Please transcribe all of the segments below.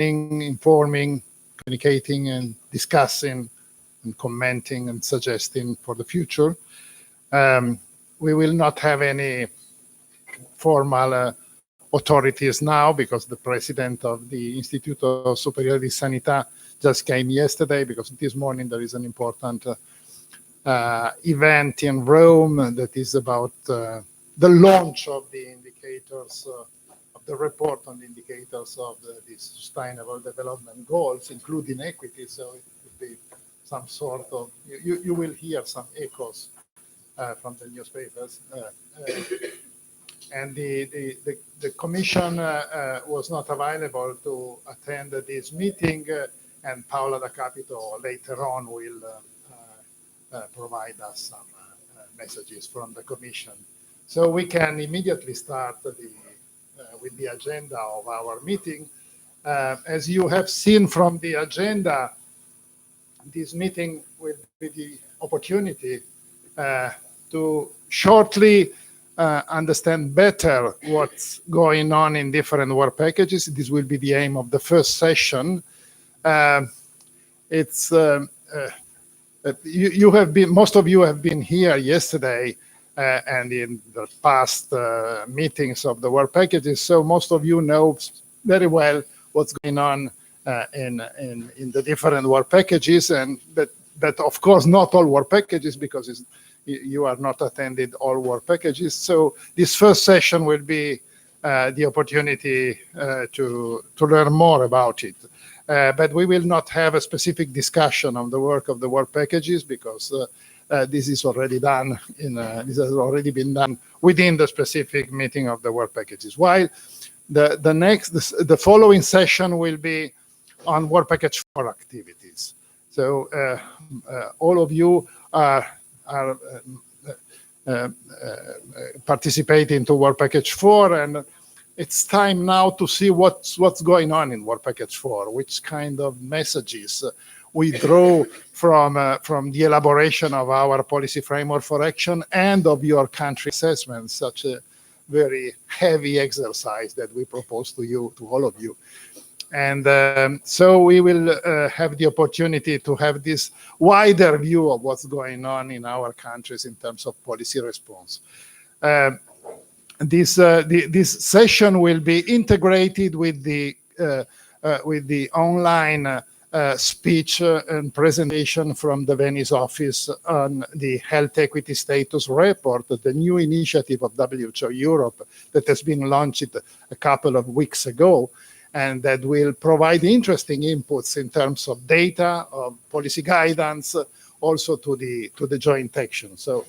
informing, communicating, and discussing, and commenting and suggesting for the future. We will not have any formal authorities now because the president of the Istituto Superiore di Sanità just came yesterday, because this morning there is an important event in Rome that is about the launch of the indicators, of the report on the indicators of the Sustainable Development Goals, including equity. So it will be some sort of, you will hear some echoes from the newspapers. And the Commission was not available to attend this meeting, and Paola Da Capito later on will provide us some messages from the Commission. So we can immediately start with the agenda of our meeting. As you have seen from the agenda, this meeting will be the opportunity to shortly understand better what's going on in different work packages. This will be the aim of the first session. Most of you have been here yesterday and in the past meetings of the work packages, so most of you know very well what's going on in the different work packages, and that of course not all work packages, because you are not attended all work packages. So this first session will be the opportunity to learn more about it. But we will not have a specific discussion on the work of the work packages, because this is already done this has already been done within the specific meeting of the work packages. While the following session will be on work package 4 activities. So all of you are participating to work package 4, and it's time now to see what's going on in work package 4, which kind of messages we draw from the elaboration of our policy framework for action and of your country assessment, such a very heavy exercise that we propose to you, to all of you. And so we will have the opportunity to have this wider view of what's going on in our countries in terms of policy response. This session will be integrated with the online speech and presentation from the Venice office on the health equity status report, the new initiative of WHO Europe that has been launched a couple of weeks ago, and that will provide interesting inputs in terms of data, of policy guidance, also to the joint action. So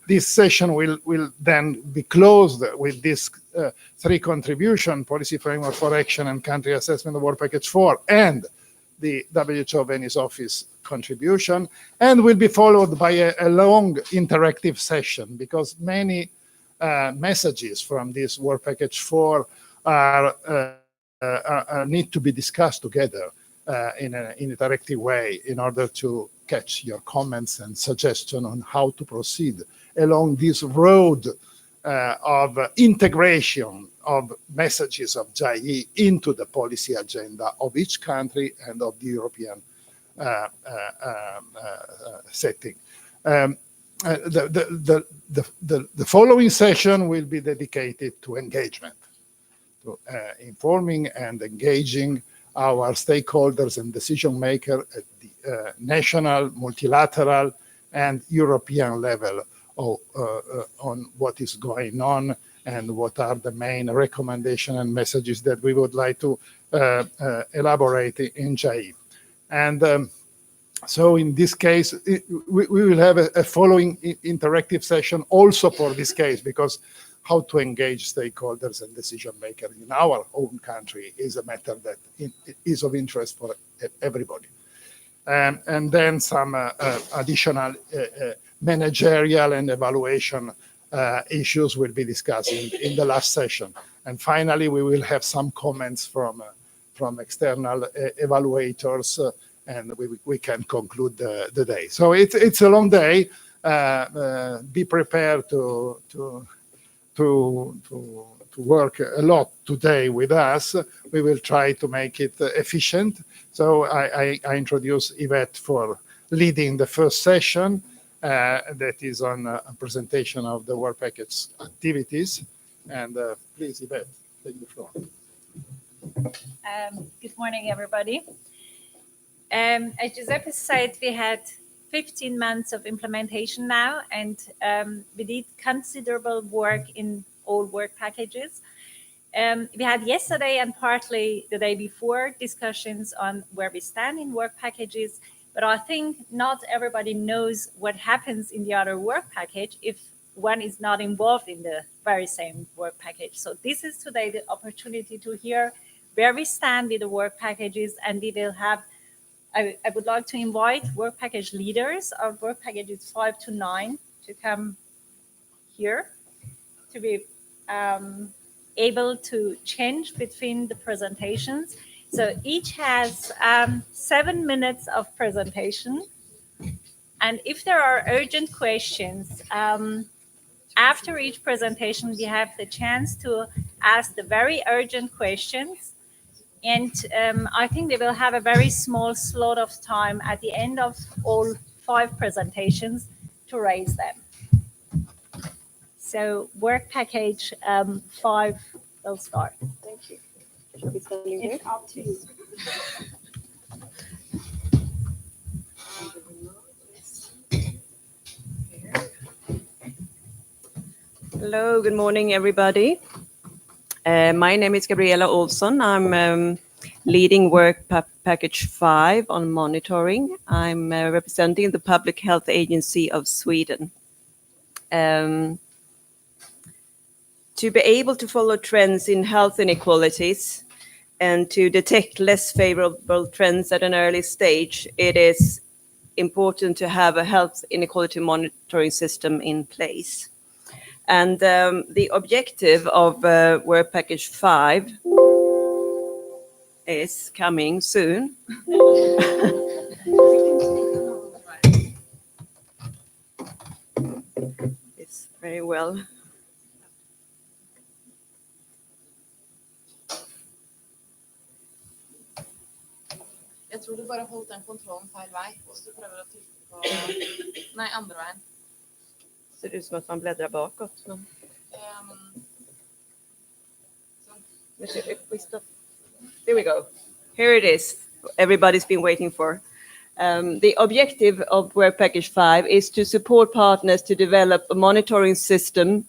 this session will then be closed with this 3 contribution: policy framework for action and country assessment of work package 4, and the WHO Venice office contribution, and will be followed by a long interactive session, because many messages from this work package 4 need to be discussed together in an interactive way in order to catch your comments and suggestions on how to proceed along this road of integration of messages of JAI into the policy agenda of each country and of the European setting. The following session will be dedicated to engagement, to informing and engaging our stakeholders and decision makers at the national, multilateral, and European level on what is going on and what are the main recommendations and messages that we would like to elaborate in JAI. And so in this case, we will have a following interactive session also for this case, because how to engage stakeholders and decision makers in our own country is a matter that is of interest for everybody. And then some additional managerial and evaluation issues will be discussed in the last session. And finally, we will have some comments from external evaluators, and we can conclude the day. So it's a long day. Be prepared to work a lot today with us, we will try to make it efficient. So I introduce Yvette for leading the first session that is on a presentation of the work package activities. And please, Yvette, take the floor. Good morning, everybody. As Giuseppe said, we had 15 months of implementation now, and we did considerable work in all work packages. We had yesterday and partly the day before discussions on where we stand in work packages, but I think not everybody knows what happens in the other work package if one is not involved in the very same work package. So this is today the opportunity to hear where we stand with the work packages, and we will have, I would like to invite work package leaders of work packages 5 to 9 to come here to be able to change between the presentations. So each has 7 minutes of presentation. And if there are urgent questions, after each presentation, we have the chance to ask the very urgent questions. And I think we will have a very small slot of time at the end of all 5 presentations to raise them. So work package 5 will start. Thank you. Shall we stand here? It's up to you. Hello, good morning, everybody. My name is Gabriella Olsson. I'm leading work package 5 on monitoring. I'm representing the Public Health Agency of Sweden. To be able to follow trends in health inequalities and to detect less favorable trends at an early stage, it is important to have a health inequality monitoring system in place. And the objective of work package 5 is coming soon. It's very well. Jeg tror du bare holdt den kontrollen feil vei, og så prøver å trykke på... Nei, andre veien. Ser ut som att man bläddrar bakåt. Men... There we go. Here it is. Everybody's been waiting for. The objective of Work Package 5 is to support partners to develop a monitoring system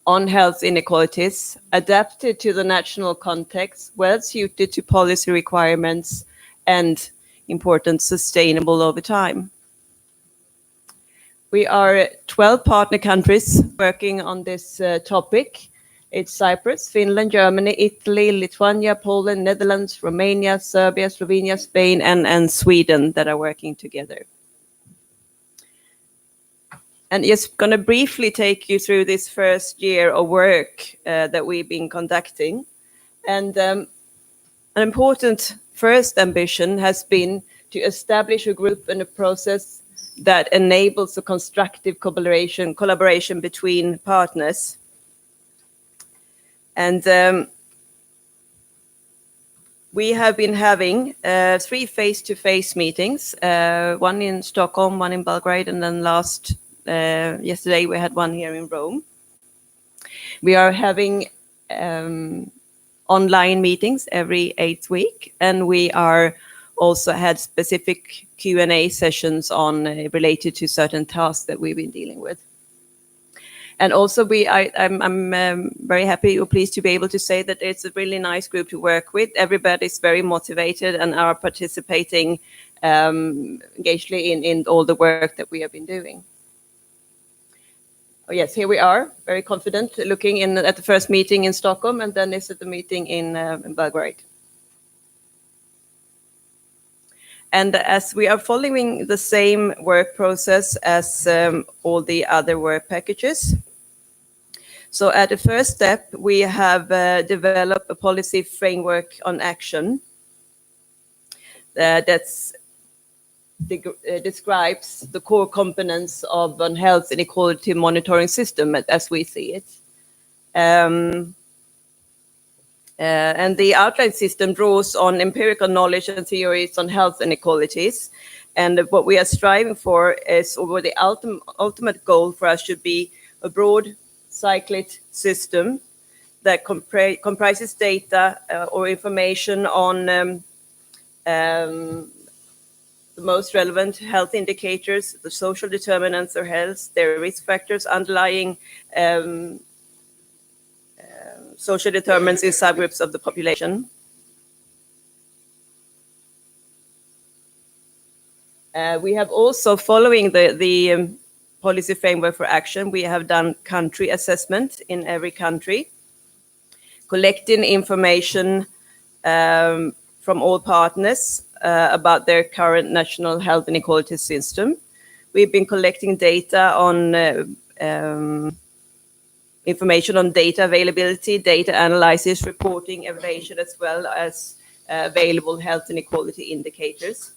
on health inequalities, adapted to the national context, well suited to policy requirements, and important, sustainable over time. We are 12 partner countries working on this topic. It's Cyprus, Finland, Germany, Italy, Lithuania, Poland, Netherlands, Romania, Serbia, Slovenia, Spain, and Sweden that are working together. And just going to briefly take you through this first year of work that we've been conducting. And an important first ambition has been to establish a group and a process that enables a constructive collaboration between partners. And we have been having 3 face-to-face meetings, one in Stockholm, one in Belgrade, and then yesterday we had one here in Rome. We are having online meetings every 8th week, and we are also had specific Q&A sessions on related to certain tasks that we've been dealing with. And also I'm very happy or pleased to be able to say that it's a really nice group to work with. Everybody's very motivated and are participating engagedly in all the work that we have been doing. Oh, yes, here we are, very confident, looking in at the first meeting in Stockholm, and then is at the meeting in Belgrade. And as we are following the same work process as all the other work packages, so at the first step, we have developed a policy framework on action that describes the core components of a health inequality monitoring system as we see it. And the outline system draws on empirical knowledge and theories on health inequalities. And what we are striving for is, or the ultimate goal for us should be a broad cyclic system that comprises data or information on the most relevant health indicators, the social determinants of health, their risk factors, underlying social determinants in subgroups of the population. We have also, following the policy framework for action, we have done country assessment in every country, collecting information from all partners about their current national health inequality system. We've been collecting data on information on data availability, data analysis, reporting, evaluation, as well as available health inequality indicators.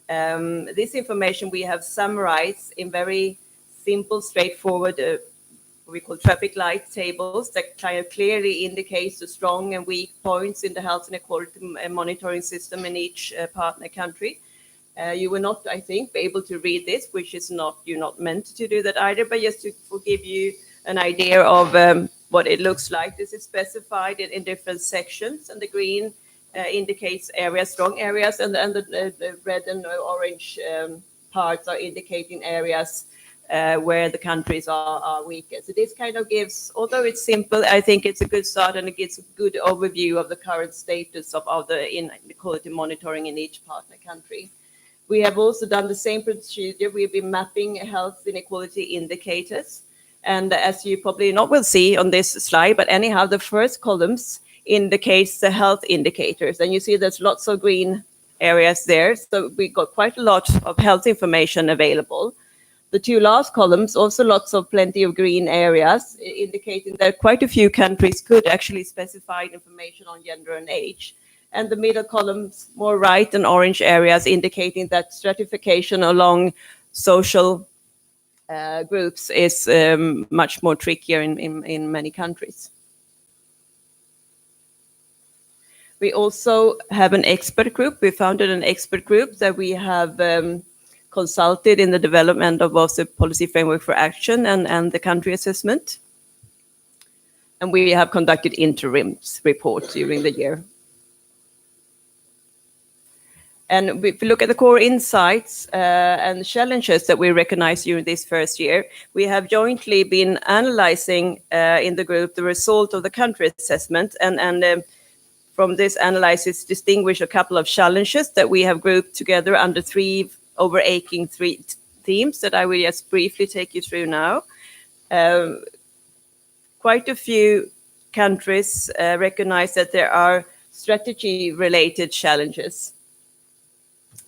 This information we have summarized in very simple, straightforward, what we call traffic light tables that kind of clearly indicates the strong and weak points in the health inequality monitoring system in each partner country. You will not, I think, be able to read this, which is not, you're not meant to do that either, but just to give you an idea of what it looks like. This is specified in different sections, and the green indicates areas, strong areas, and the red and orange parts are indicating areas where the countries are weaker. So this kind of gives, although it's simple, I think it's a good start, and it gives a good overview of the current status of the inequality monitoring in each partner country. We have also done the same procedure. We've been mapping health inequality indicators. And as you probably not will see on this slide, but anyhow, the first columns indicates the health indicators. And you see there's lots of green areas there. So we got quite a lot of health information available. The two last columns, also plenty of green areas, indicating that quite a few countries could actually specify information on gender and age. And the middle columns, more right and orange areas, indicating that stratification along social groups is much more trickier in many countries. We also have an expert group. We founded an expert group that we have consulted in the development of both the policy framework for action and the country assessment. And we have conducted interim reports during the year. And if we look at the core insights and challenges that we recognize during this first year, we have jointly been analyzing in the group the result of the country assessment, and from this analysis distinguish a couple of challenges that we have grouped together under three overarching themes that I will just briefly take you through now. Quite a few countries recognize that there are strategy-related challenges.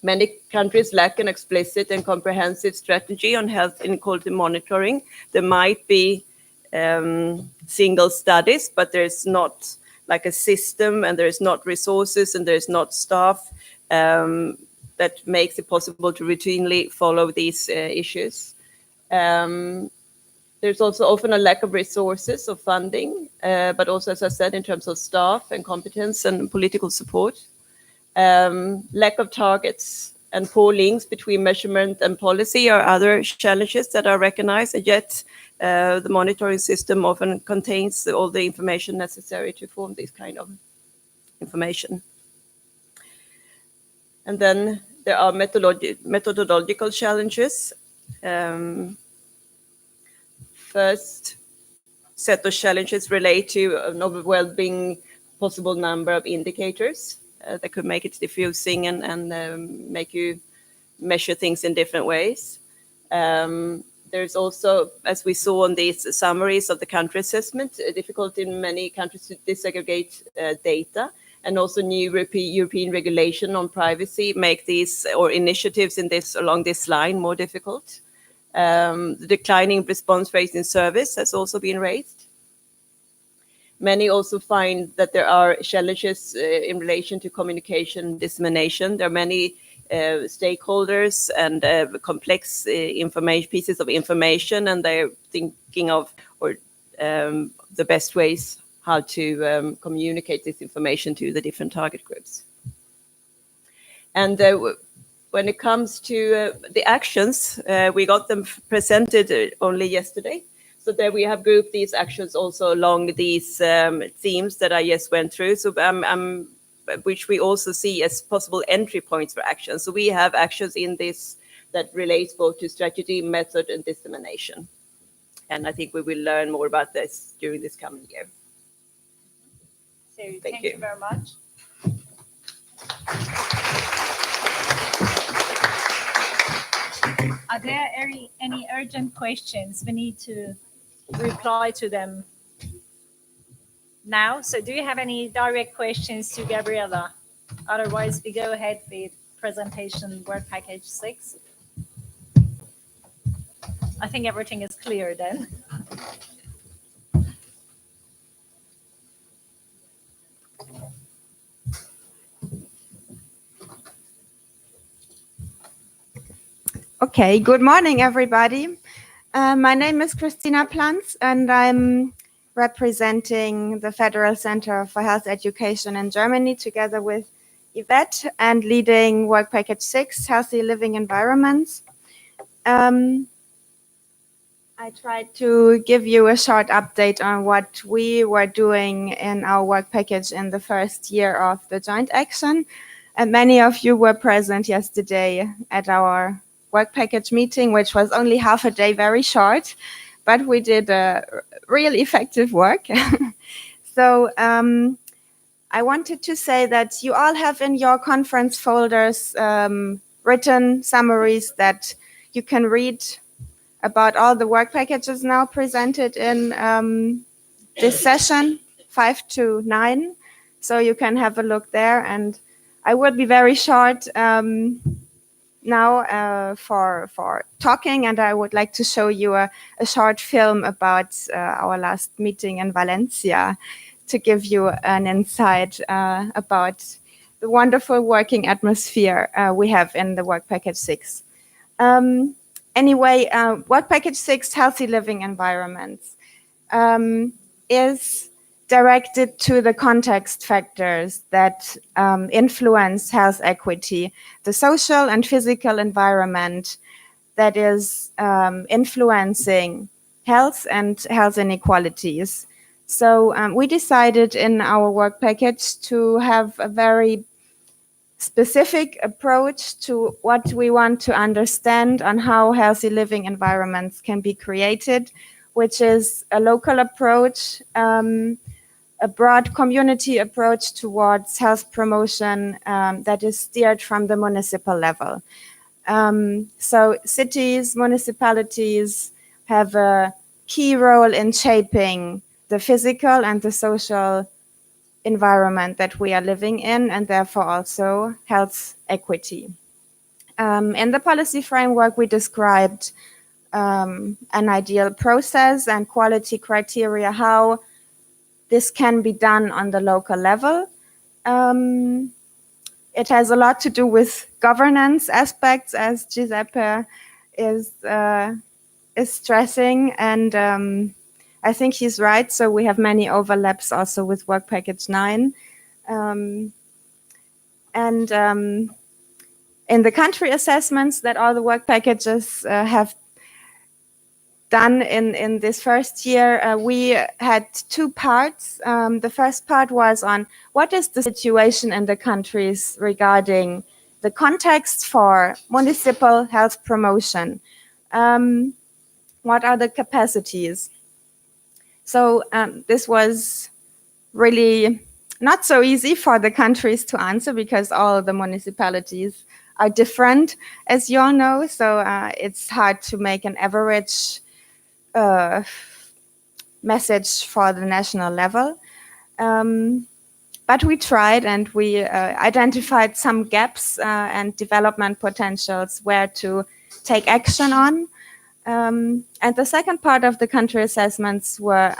Many countries lack an explicit and comprehensive strategy on health inequality monitoring. There might be single studies, but there's not like a system, and there's not resources, and there's not staff that makes it possible to routinely follow these issues. There's also often a lack of resources or funding, but also, as I said, in terms of staff and competence and political support. Lack of targets and poor links between measurement and policy are other challenges that are recognized, and yet the monitoring system often contains all the information necessary to form this kind of information. And then there are methodological challenges. First set of challenges relate to an overwhelming possible number of indicators that could make it diffusing and make you measure things in different ways. There's also, as we saw on these summaries of the country assessment, a difficulty in many countries to disaggregate data, and also new European regulation on privacy make these, or initiatives in this along this line, more difficult. The declining response rates in service has also been raised. Many also find that there are challenges in relation to communication dissemination. There are many stakeholders and complex pieces of information, and they're thinking of or the best ways how to communicate this information to the different target groups. And when it comes to the actions, we got them presented only yesterday. So there we have grouped these actions also along these themes that I just went through. So which we also see as possible entry points for action. So we have actions in this that relates both to strategy, method, and dissemination. And I think we will learn more about this during this coming year. So Thank thank you. you very much. Are there any urgent questions? We need to reply to them now. So do you have any direct questions to Gabriella? Otherwise, we go ahead with presentation work package 6. I think everything is clear then. Okay, good morning, everybody. My name is Christina Planz, and I'm representing the Federal Center for Health Education in Germany together with Yvette and leading Work Package 6, Healthy Living Environments. I tried to give you a short update on what we were doing in our work package in the first year of the joint action. And many of you were present yesterday at our work package meeting, which was only half a day, very short, but we did real effective work. So I wanted to say that you all have in your conference folders written summaries that you can read about all the work packages now presented in this session, 5 to 9. So you can have a look there. And I would be very short now for talking, and I would like to show you a short film about our last meeting in Valencia to give you an insight about the wonderful working atmosphere we have in the Work Package 6. Anyway, Work Package 6, Healthy Living Environments, is directed to the context factors that influence health equity, the social and physical environment that is influencing health and health inequalities. So we decided in our work package to have a very specific approach to what we want to understand on how healthy living environments can be created, which is a local approach, a broad community approach towards health promotion that is steered from the municipal level. So cities, municipalities have a key role in shaping the physical and the social environment that we are living in, and therefore also health equity. In the policy framework, we described an ideal process and quality criteria, how this can be done on the local level. It has a lot to do with governance aspects, as Giuseppe is stressing, and I think he's right. So we have many overlaps also with Work Package 9. In the country assessments that all the work packages have done in this first year, we had 2 parts. The first part was on what is the situation in the countries regarding the context for municipal health promotion. What are the capacities? So this was really not so easy for the countries to answer because all the municipalities are different, as you all know. So it's hard to make an average message for the national level. But we tried, and we identified some gaps and development potentials where to take action on. And the second part of the country assessments were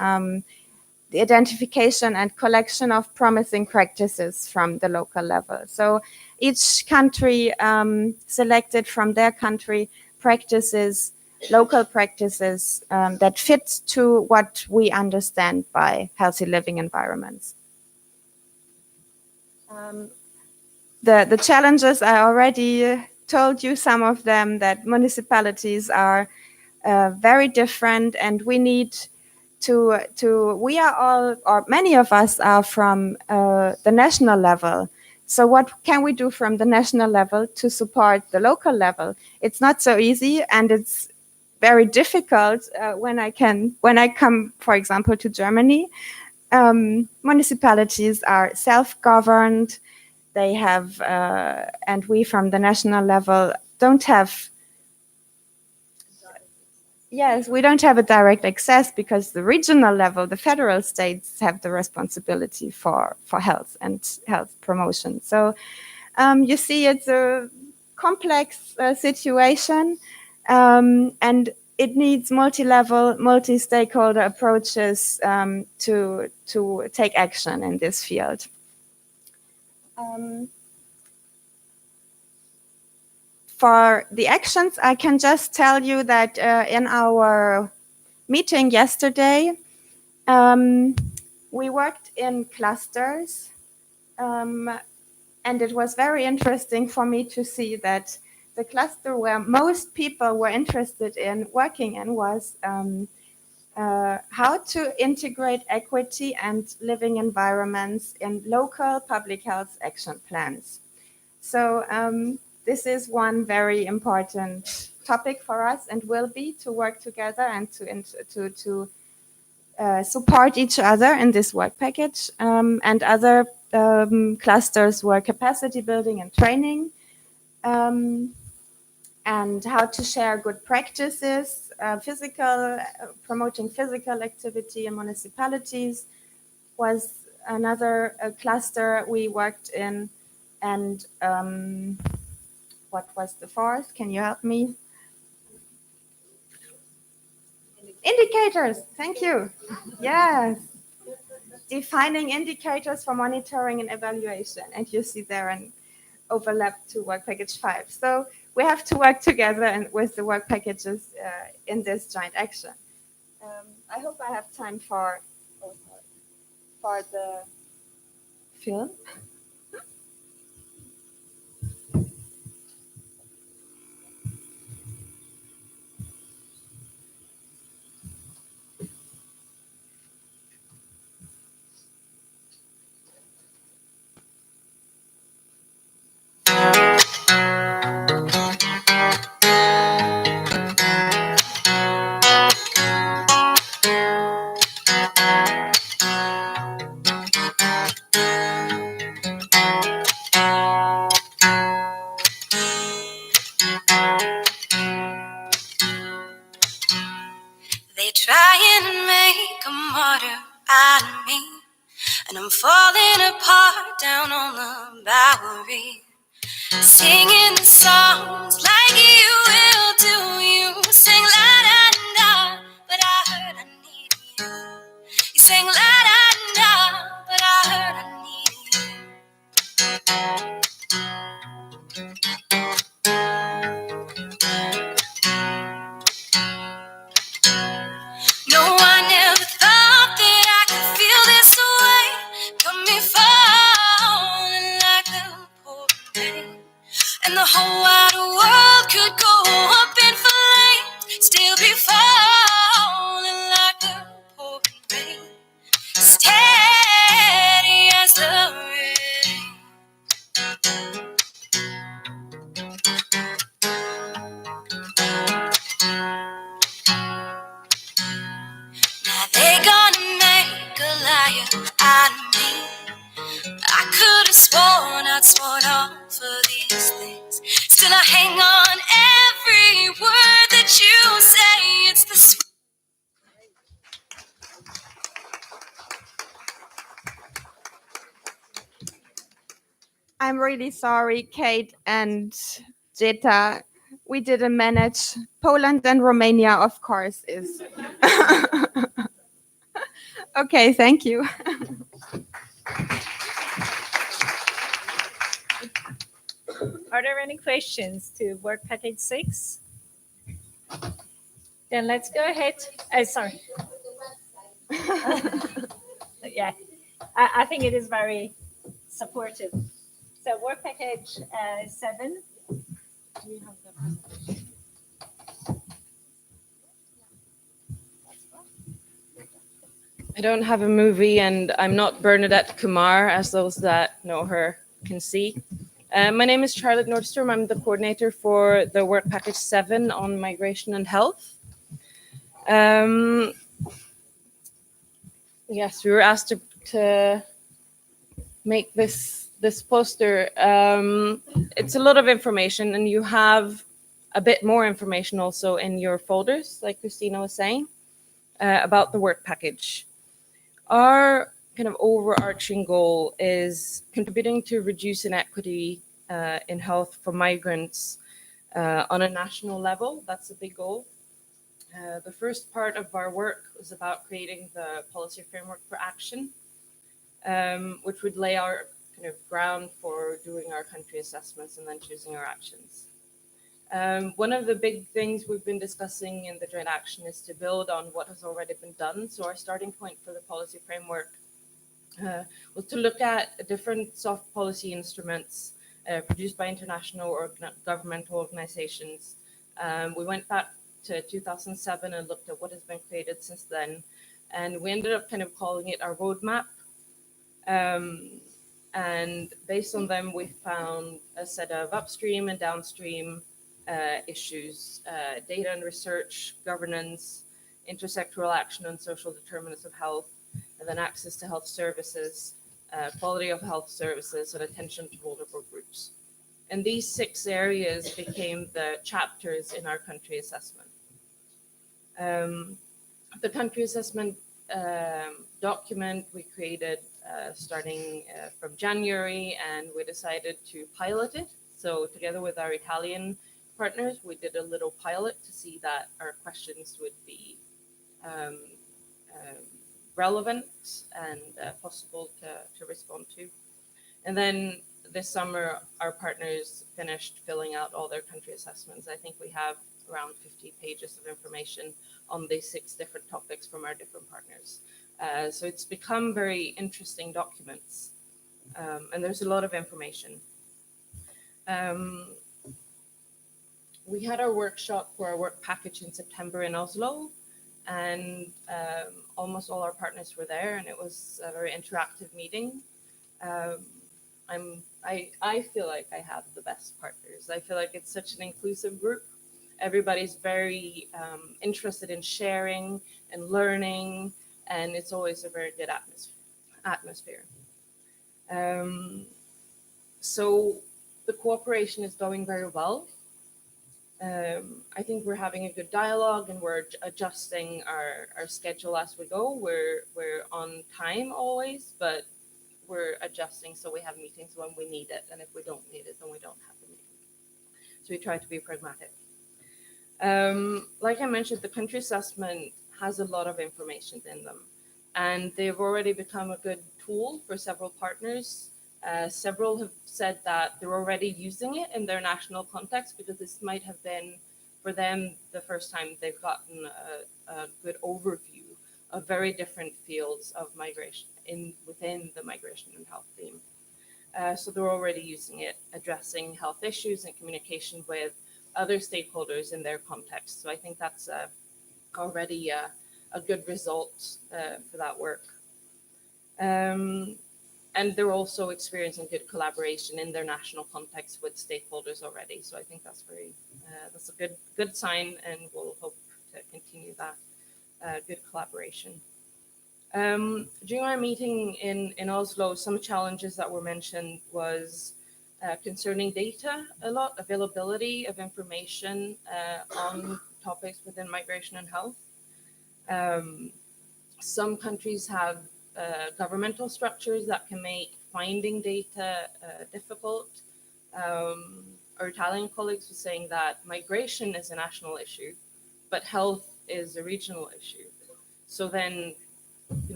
the identification and collection of promising practices from the local level. So each country selected from their country practices local practices that fit to what we understand by healthy living environments. The challenges, I already told you some of them, that municipalities are very different, and we need we are all, or many of us are from the national level. So what can we do from the national level to support the local level? It's not so easy, and it's very difficult when I come, for example, to Germany. Municipalities are self-governed. They have, and we from the national level don't have. Yes, we don't have a direct access because the regional level, the federal states, have the responsibility for health and health promotion. So you see, it's a complex situation, and it needs multi-level, multi-stakeholder approaches to take action in this field. For the actions, I can just tell you that in our meeting yesterday, we worked in clusters, and it was very interesting for me to see that the cluster where most people were interested in working in was how to integrate equity and living environments in local public health action plans. So this is one very important topic for us, and will be to work together and to support each other in this work package. And other clusters were capacity building and training, and how to share good practices, promoting physical activity in municipalities was another cluster we worked in. And what was the fourth? Can you help me? Indicators. Thank you. Yes. Defining indicators for monitoring and evaluation. And you see there an overlap to work package 5. So we have to work together and with the work packages in this joint action. I hope I have time for the film. They trying to make a martyr out of me, and I'm falling apart down on the Bowery, singing the songs like you will do. You sing la da da, but I heard I needed you. You sing la da da, but I heard I needed you. No, I never thought that I could feel this way. Got me falling like the pouring rain, and the whole wide world could go up in flames. Still be falling like the pouring rain, steady as the rain. Now they gonna make a liar out of me. I could have sworn I'd sworn off of these things. Still I hang on every word that you say. It's the sweet. I'm really sorry, Kate and Jeta. We didn't manage. Poland and Romania, of course, is. Okay, thank you. Are there any questions to work package 6? Then let's go ahead. Sorry. Yeah, I think it is very supportive. So work package 7. Do you have the presentation? I don't have a movie, and I'm not Bernadette Kumar, as those that know her can see. My name is Charlotte Nordstrom. I'm the coordinator for the Work Package 7 on migration and health. Yes, we were asked to make this poster. It's a lot of information, and you have a bit more information also in your folders, like Christina was saying, about the work package. Our kind of overarching goal is contributing to reduce inequity in health for migrants on a national level. That's a big goal. The first part of our work was about creating the policy framework for action, which would lay our kind of ground for doing our country assessments and then choosing our actions. One of the big things we've been discussing in the joint action is to build on what has already been done. So our starting point for the policy framework was to look at different soft policy instruments produced by international or governmental organizations. We went back to 2007 and looked at what has been created since then. And we ended up kind of calling it our roadmap. And based on them, we found a set of upstream and downstream issues, data and research, governance, intersectoral action on social determinants of health, and then access to health services, quality of health services, and attention to vulnerable groups. And these 6 areas became the chapters in our country assessment. The country assessment document we created starting from January, and we decided to pilot it. So together with our Italian partners, we did a little pilot to see that our questions would be relevant and possible to respond to. And then this summer, our partners finished filling out all their country assessments. I think we have around 50 pages of information on these 6 different topics from our different partners. So it's become very interesting documents, and there's a lot of information. We had our workshop for our work package in September in Oslo, and almost all our partners were there, and it was a very interactive meeting. I feel like I have the best partners. I feel like it's such an inclusive group. Everybody's very interested in sharing and learning, and it's always a very good atmosphere. So the cooperation is going very well. I think we're having a good dialogue, and we're adjusting our schedule as we go. We're on time always, but we're adjusting so we have meetings when we need it, and if we don't need it, then we don't have the meeting. So we try to be pragmatic. Like I mentioned, the country assessment has a lot of information in them, and they've already become a good tool for several partners. Several have said that they're already using it in their national context because this might have been, for them, the first time they've gotten a good overview of very different fields of migration within the migration and health theme. So they're already using it, addressing health issues and communication with other stakeholders in their context. So I think that's already a good result for that work. And they're also experiencing good collaboration in their national context with stakeholders already. So I think that's that's a good sign, and we'll hope to continue that good collaboration. During our meeting in Oslo, some challenges that were mentioned was concerning data a lot, availability of information on topics within migration and health. Some countries have governmental structures that can make finding data difficult. Our Italian colleagues were saying that migration is a national issue, but health is a regional issue. So then,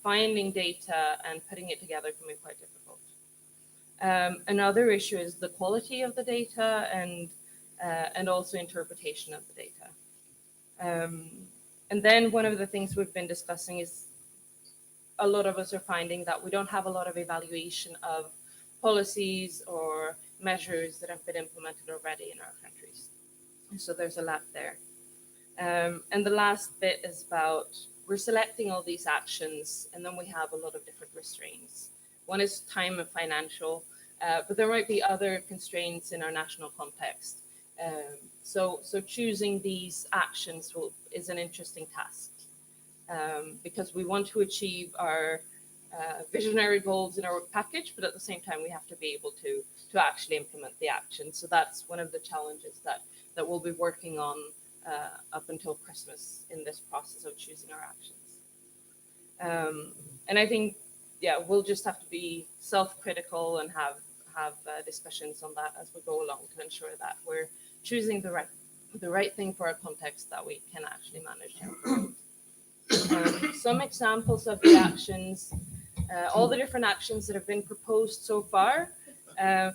finding data and putting it together can be quite difficult. Another issue is the quality of the data and also interpretation of the data. And then one of the things we've been discussing is a lot of us are finding that we don't have a lot of evaluation of policies or measures that have been implemented already in our countries. So there's a lot there. And the last bit is about we're selecting all these actions, and then we have a lot of different restraints. One is time and financial, but there might be other constraints in our national context. So choosing these actions is an interesting task because we want to achieve our visionary goals in our work package, but at the same time we have to be able to actually implement the action. So that's one of the challenges that we'll be working on up until Christmas in this process of choosing our actions. And I think, yeah, we'll just have to be self-critical and have discussions on that as we go along to ensure that we're choosing the right thing for our context that we can actually manage. Some examples of the actions, all the different actions that have been proposed so far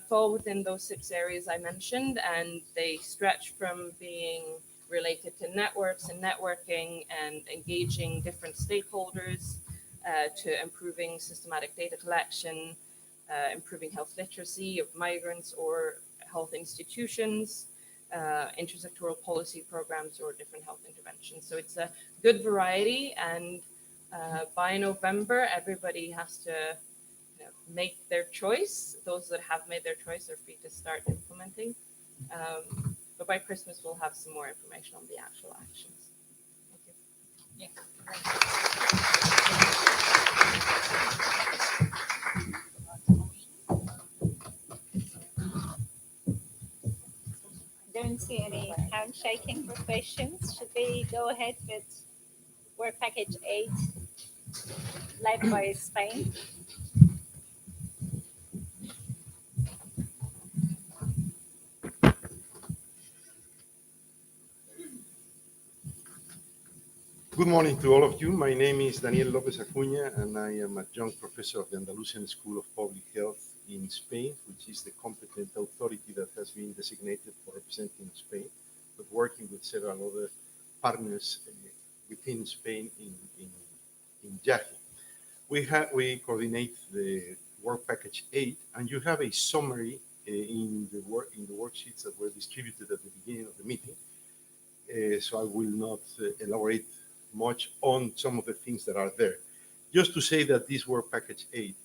fall within those 6 areas I mentioned, and they stretch from being related to networks and networking and engaging different stakeholders to improving systematic data collection, improving health literacy of migrants or health institutions, intersectoral policy programs or different health interventions. So it's a good variety, and by November, everybody has to make their choice. Those that have made their choice are free to start implementing. But by Christmas, we'll have some more information on the actual actions. Thank you. I don't see any hand shaking for questions. Should we go ahead with Work Package 8, led by Spain? Good morning to all of you. My name is Daniel López Acuña, and I am adjunct professor of the Andalusian School of Public Health in Spain, which is the competent authority that has been designated for representing Spain, but working with several other partners within Spain in JAGI. We coordinate the Work Package 8, and you have a summary in the worksheets that were distributed at the beginning of the meeting. So I will not elaborate much on some of the things that are there. Just to say that this Work Package 8,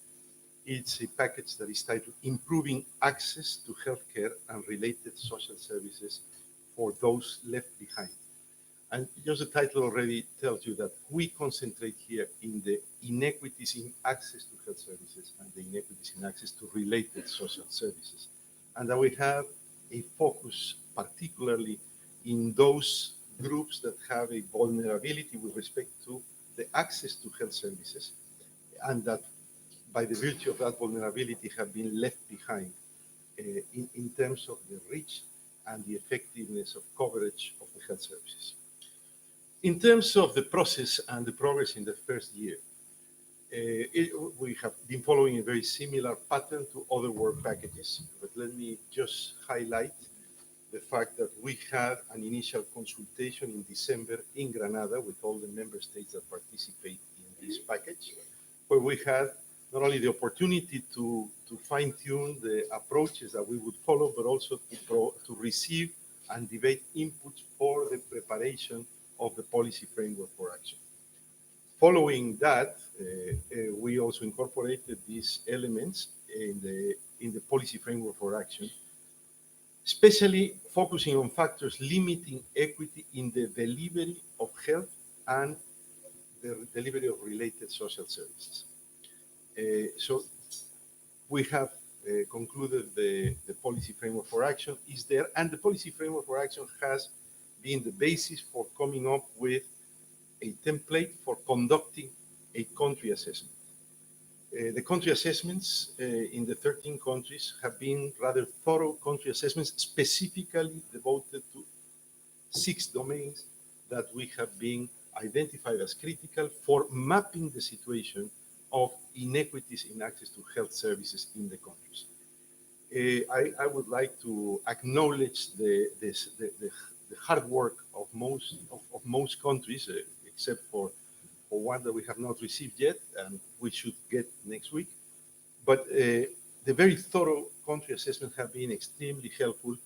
it's a package that is titled Improving Access to Healthcare and Related Social Services for Those Left Behind. And just the title already tells you that we concentrate here in the inequities in access to health services and the inequities in access to related social services. And that we have a focus particularly in those groups that have a vulnerability with respect to the access to health services, and that by the virtue of that vulnerability have been left behind in terms of the reach and the effectiveness of coverage of the health services. In terms of the process and the progress in the first year, we have been following a very similar pattern to other work packages, but let me just highlight the fact that we had an initial consultation in December in Granada with all the member states that participate in this package, where we had not only the opportunity to fine-tune the approaches that we would follow, but also to receive and debate inputs for the preparation of the policy framework for action. Following that, we also incorporated these elements in the policy framework for action, especially focusing on factors limiting equity in the delivery of health and the delivery of related social services. So we have concluded the policy framework for action is there, and the policy framework for action has been the basis for coming up with a template for conducting a country assessment. The country assessments in the 13 countries have been rather thorough country assessments, specifically devoted to 6 domains that we have been identified as critical for mapping the situation of inequities in access to health services in the countries. I would like to acknowledge the hard work of of most countries, except for one that we have not received yet, and we should get next week. But the very thorough country assessments have been extremely helpful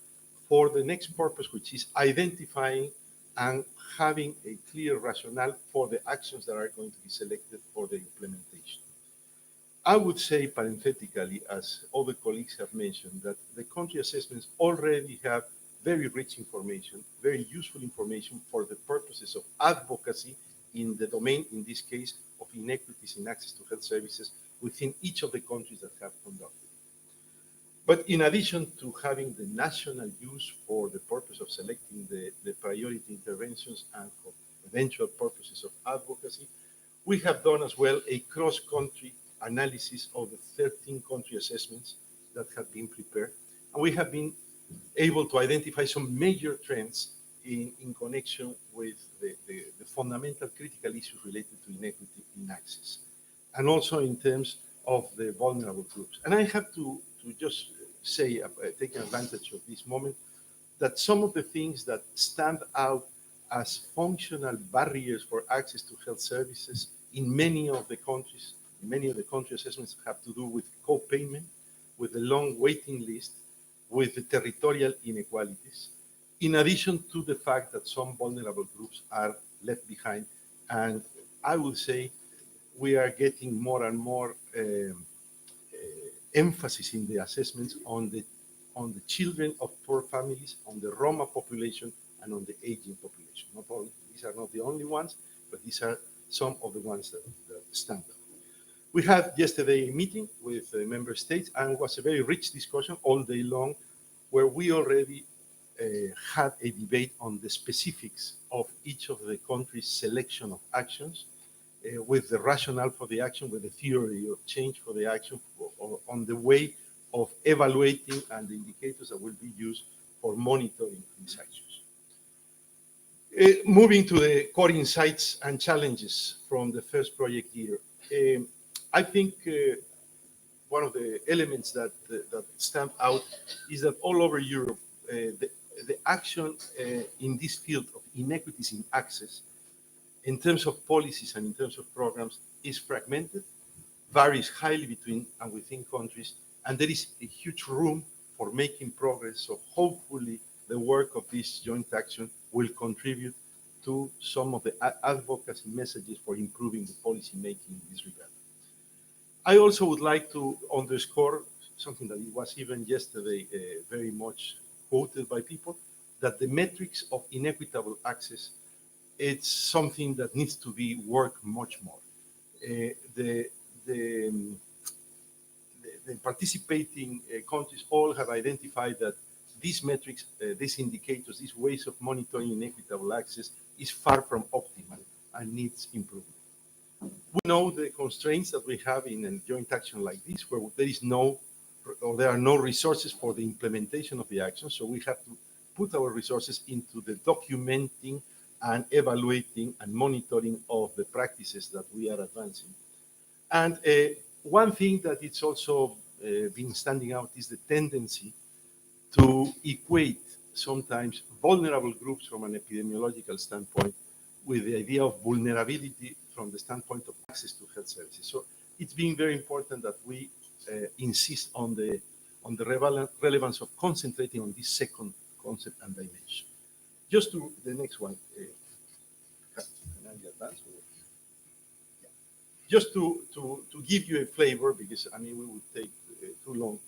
for the next purpose, which is identifying and having a clear rationale for the actions that are going to be selected for the implementation. I would say parenthetically, as other colleagues have mentioned, that the country assessments already have very rich information, very useful information for the purposes of advocacy in the domain, in this case, of inequities in access to health services within each of the countries that have conducted. But in addition to having the national use for the purpose of selecting the priority interventions and for eventual purposes of advocacy, we have done as well a cross-country analysis of the 13 country assessments that have been prepared. And we have been able to identify some major trends in connection with the fundamental critical issues related to inequity in access, and also in terms of the vulnerable groups. And I have to just say, taking advantage of this moment, that some of the things that stand out as functional barriers for access to health services in many of the countries, many of the country assessments have to do with co-payment, with the long waiting list, with the territorial inequalities, in addition to the fact that some vulnerable groups are left behind. And I would say we are getting more and more emphasis in the assessments on the children of poor families, on the Roma population, and on the aging population. Not all, these are not the only ones, but these are some of the ones that stand out. We had yesterday a meeting with the member states, and it was a very rich discussion all day long, where we already had a debate on the specifics of each of the countries' selection of actions, with the rationale for the action, with the theory of change for the action, on the way of evaluating and the indicators that will be used for monitoring these actions. Moving to the core insights and challenges from the first project year. I think one of the elements that stand out is that all over Europe, the action in this field of inequities in access, in terms of policies and in terms of programs, is fragmented, varies highly between and within countries, and there is a huge room for making progress. So hopefully the work of this joint action will contribute to some of the advocacy messages for improving the policy making in this regard. I also would like to underscore something that was even yesterday very much quoted by people, that the metrics of inequitable access, it's something that needs to be worked much more. The participating countries all have identified that these metrics, these indicators, these ways of monitoring inequitable access is far from optimal and needs improvement. We know the constraints that we have in a joint action like this, where there are no resources for the implementation of the action. So we have to put our resources into the documenting and evaluating and monitoring of the practices that we are advancing. And one thing that it's also been standing out is the tendency to equate sometimes vulnerable groups from an epidemiological standpoint with the idea of vulnerability from the standpoint of access to health services. So it's been very important that we insist on the relevance of concentrating on this second concept and dimension. Just to the next one. Can I advance? Yeah. Just to give you a flavor, because I mean we would take too long.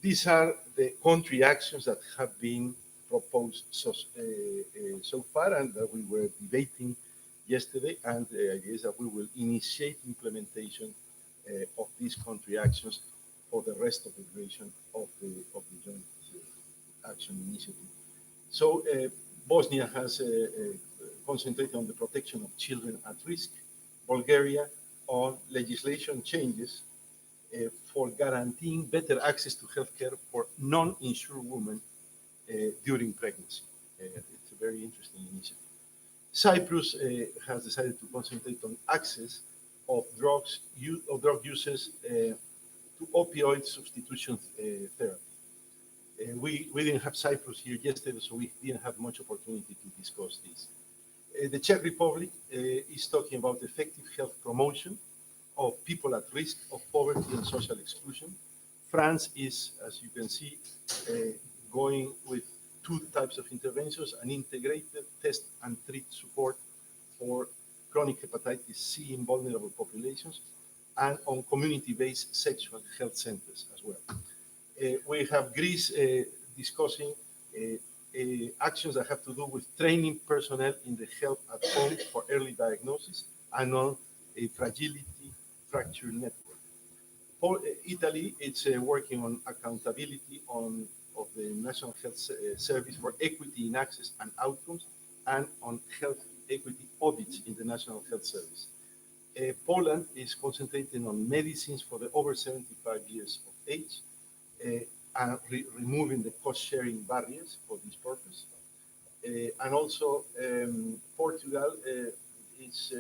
These are the country actions that have been proposed so far and that we were debating yesterday, and the idea is that we will initiate implementation of these country actions for the rest of the duration of the joint action initiative. So Bosnia has concentrated on the protection of children at risk, Bulgaria on legislation changes for guaranteeing better access to healthcare for non-insured women during pregnancy. It's a very interesting initiative. Cyprus has decided to concentrate on access of drug users to opioid substitution therapy. We didn't have Cyprus here yesterday, so we didn't have much opportunity to discuss this. The Czech Republic is talking about effective health promotion of people at risk of poverty and social exclusion. France is, as you can see, going with two types of interventions: an integrated test and treat support for chronic hepatitis C in vulnerable populations, and on community-based sexual health centers as well. We have Greece discussing actions that have to do with training personnel in the help at home for early diagnosis and on a fragility fracture network. For Italy, it's working on accountability of the National Health Service for equity in access and outcomes, and on health equity audits in the National Health Service. Poland is concentrating on medicines for the over 75 years of age, and removing the cost-sharing barriers for this purpose. And also, Portugal is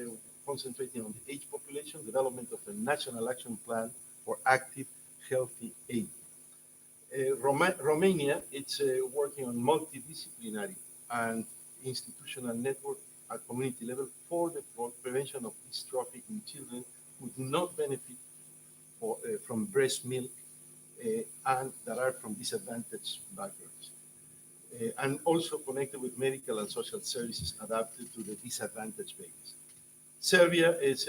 concentrating on the age population, development of a national action plan for active, healthy aging. Romania, it's working on multidisciplinary and institutional network at community level for the prevention of dystrophy in children who do not benefit from breast milk and that are from disadvantaged backgrounds. And also connected with medical and social services adapted to the disadvantaged babies. Serbia is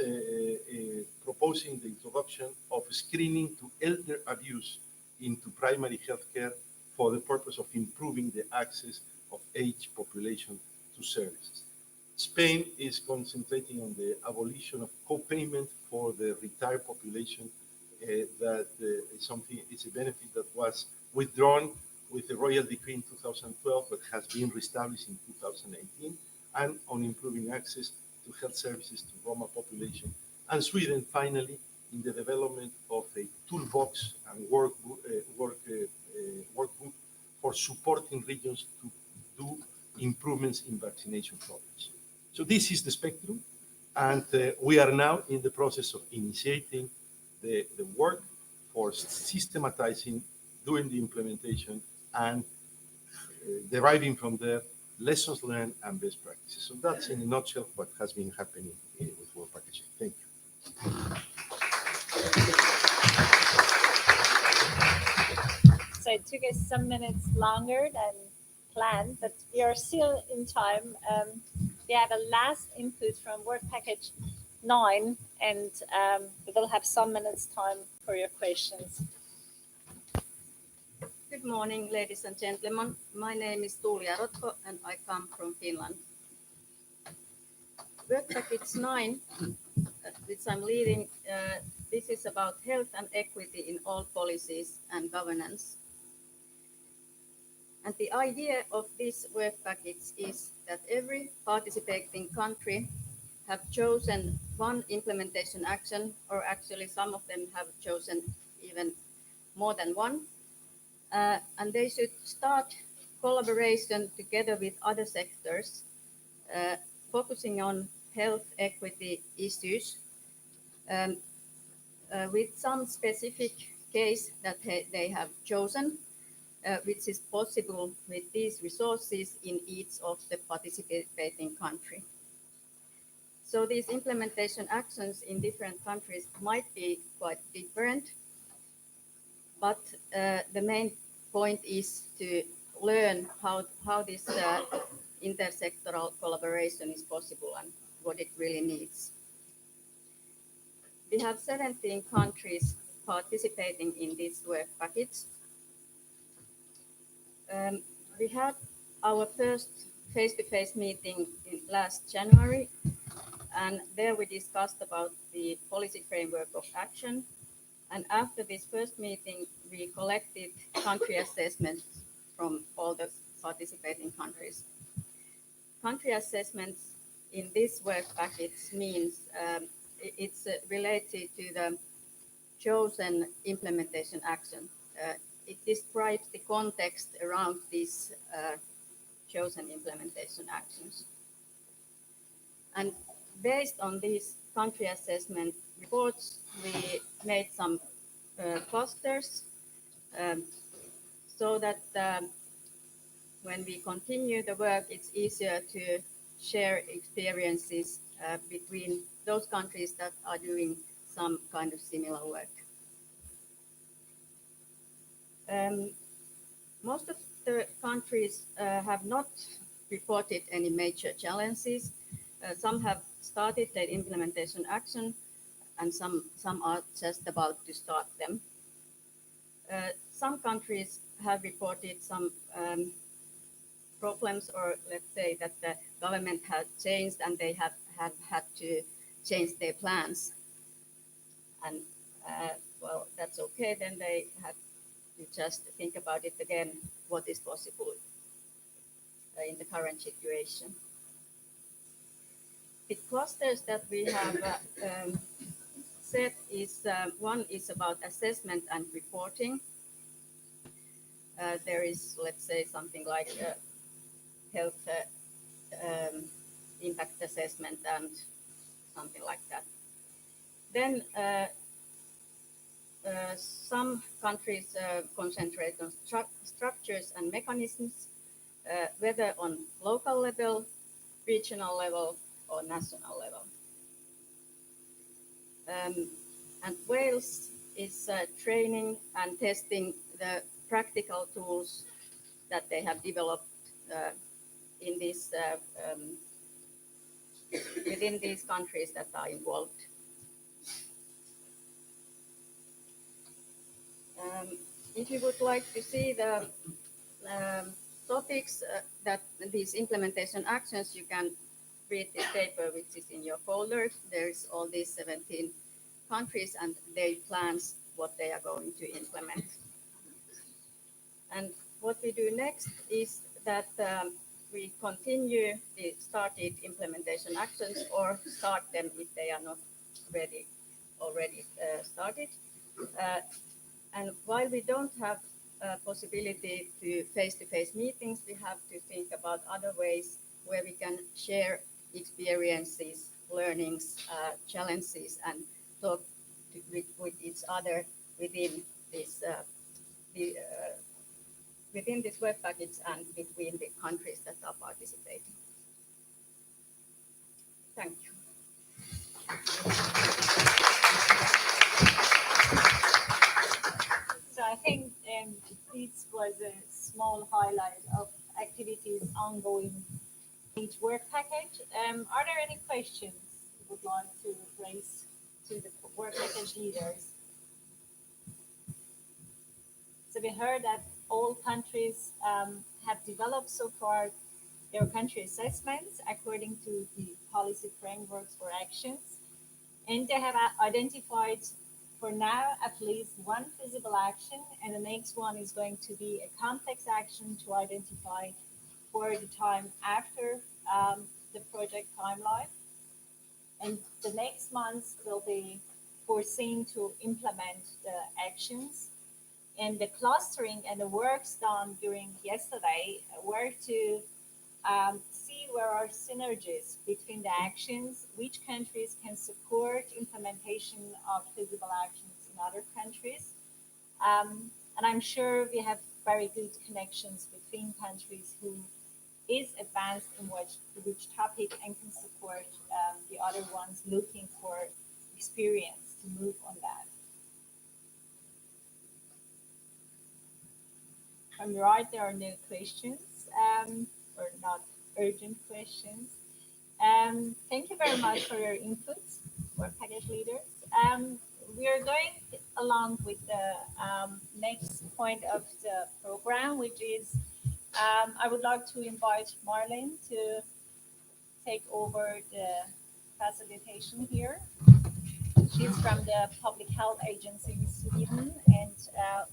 proposing the introduction of screening to elder abuse into primary health care for the purpose of improving the access of aged population to services. Spain is concentrating on the abolition of co-payment for the retired population. That is something, it's a benefit that was withdrawn with the royal decree in 2012, but has been reestablished in 2018, and on improving access to health services to Roma population. And Sweden, finally, in the development of a toolbox and workbook for supporting regions to do improvements in vaccination coverage. So this is the spectrum, and we are now in the process of initiating the work for systematizing, doing the implementation, and deriving from there lessons learned and best practices. So that's in a nutshell what has been happening with work packaging. Thank you. So it took us some minutes longer than planned, but we are still in time. We have a last input from Work Package 9, and we will have some minutes time for your questions. Good morning, ladies and gentlemen. My name is Tuulia Rotko, and I come from Finland. Work Package 9, which I'm leading, this is about health and equity in all policies and governance. And the idea of this work package is that every participating country have chosen one implementation action, or actually some of them have chosen even more than one. And they should start collaboration together with other sectors, focusing on health equity issues, with some specific case that they have chosen, which is possible with these resources in each of the participating country. So these implementation actions in different countries might be quite different, but the main point is to learn how this intersectoral collaboration is possible and what it really needs. We have 17 countries participating in this work package. We had our first face-to-face meeting in last January, and there we discussed about the policy framework of action. And after this first meeting, we collected country assessments from all the participating countries. Country assessments in this work package means it's related to the chosen implementation action. It describes the context around these chosen implementation actions. And based on these country assessment reports, we made some clusters so that when we continue the work, it's easier to share experiences between those countries that are doing some kind of similar work. Most of the countries have not reported any major challenges. Some have started their implementation action, and some are just about to start them. Some countries have reported some problems, or let's say that the government has changed and they have had to change their plans. And well, that's okay. Then they have to just think about it again, what is possible in the current situation. The clusters that we have set is one is about assessment and reporting. There is, let's say, something like health impact assessment and something like that. Then some countries concentrate on structures and mechanisms, whether on local level, regional level, or national level. And Wales is training and testing the practical tools that they have developed in this within these countries that are involved. If you would like to see the topics that these implementation actions, you can read this paper which is in your folder. There's all these 17 countries and their plans, what they are going to implement. And what we do next is that we continue the started implementation actions or start them if they are not already started. And while we don't have a possibility to face-to-face meetings, we have to think about other ways where we can share experiences, learnings, challenges, and talk with each other within this within this work package and between the countries that are participating. Thank you. So I think this was a small highlight of activities ongoing in each work package. Are there any questions you would like to raise to the work package leaders? So we heard that all countries have developed so far their country assessments according to the policy frameworks for actions. And they have identified for now at least one feasible action, and the next one is going to be a complex action to identify for the time after the project timeline. And the next months will be foreseen to implement the actions. And the clustering and the works done during yesterday were to see where are synergies between the actions, which countries can support implementation of feasible actions in other countries. And I'm sure we have very good connections between countries who is advanced in which topic and can support the other ones looking for experience to move on that. I'm right, there are no questions or not urgent questions. Thank you very much for your inputs, work package leaders. We are going along with the next point of the program, which is I would like to invite Marlene to take over the facilitation here. She's from the Public Health Agency in Sweden and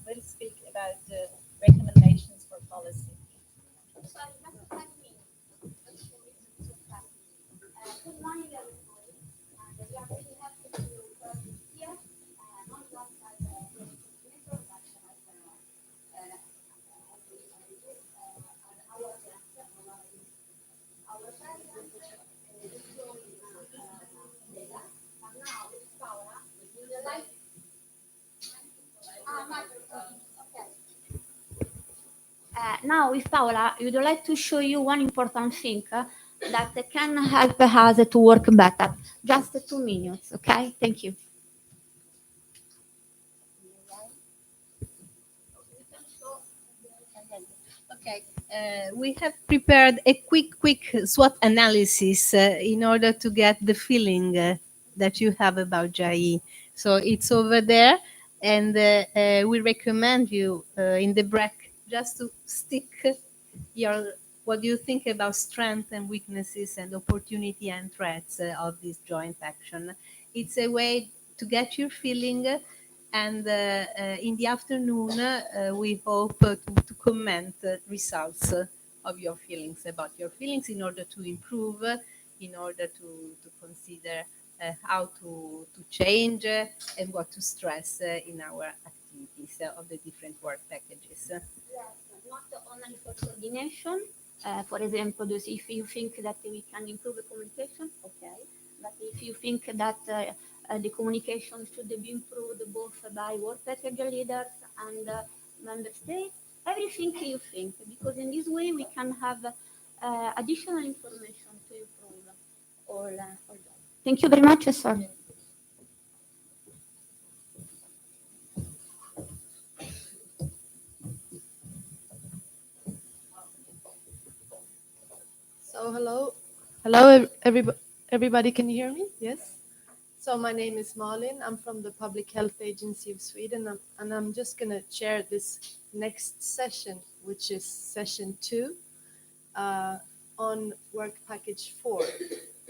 will speak about the recommendations for policy. Good morning, everybody. We are very happy to be here, not just as a introduction, but as our director, our president, is showing data. But now, with Paola, we would like. Now, with Paola, we would like to show you one important thing that can help us to work better. Just 2 minutes, okay? Thank you. Okay, we have prepared a quick SWOT analysis in order to get the feeling that you have about JAI. So it's over there, and we recommend you in the break just to stick your what do you think about strengths and weaknesses and opportunity and threats of this joint action. It's a way to get your feeling. And in the afternoon, we hope to comment results of your feelings, about your feelings, in order to improve, in order to consider how to change and what to stress in our activities of the different work packages. Yes, not only for coordination. For example, if you think that we can improve the communication, okay. But if you think that the communication should be improved both by work package leaders and member states, everything you think, because in this way we can have additional information to improve all that. Thank you very much, sir. So hello everybody, can you hear me? Yes. So my name is Malin. I'm from the Public Health Agency of Sweden, and I'm just going to chair this next session, which is session 2 on work package 4,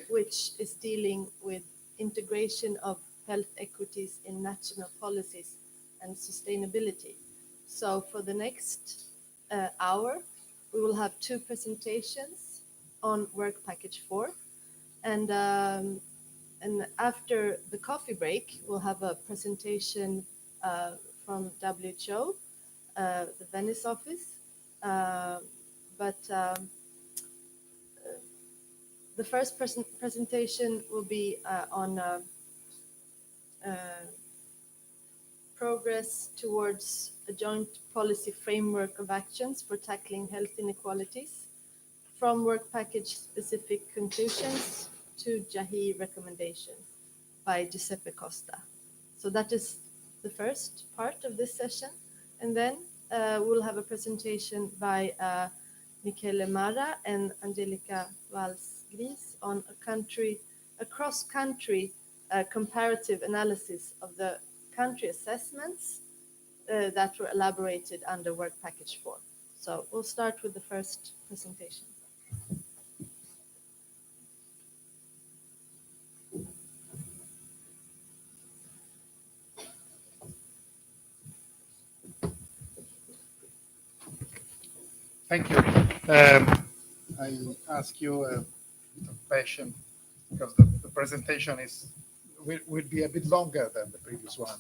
which is dealing with integration of health equities in national policies and sustainability. So for the next hour, we will have 2 presentations on work package 4, and after the coffee break, we'll have a presentation from WHO, the Venice office. The first presentation will be on progress towards a joint policy framework of actions for tackling health inequalities, from work package specific conclusions to JAI recommendations by Giuseppe Costa. So that is the first part of this session. And then we'll have a presentation by Michele Mara and Angelica Valls-Gris on a cross-country comparative analysis of the country assessments that were elaborated under work package 4. So we'll start with the first presentation. Thank you. I ask you a bit of patience because the presentation will be a bit longer than the previous one,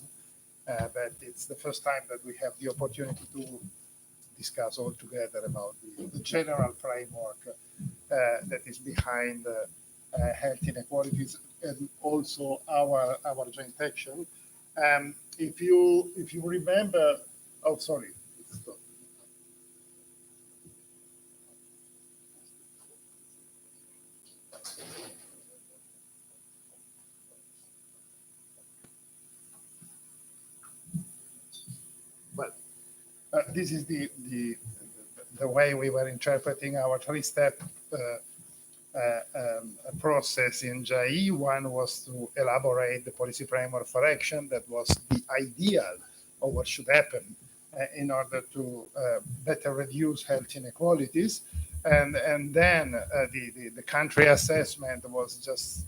but it's the first time that we have the opportunity to discuss all together about the general framework that is behind health inequalities and also our joint action. If you remember, oh sorry. This is the way we were interpreting our 3-step process in JAI. One was to elaborate the policy framework for action. That was the ideal of what should happen in order to better reduce health inequalities. And then the country assessment was just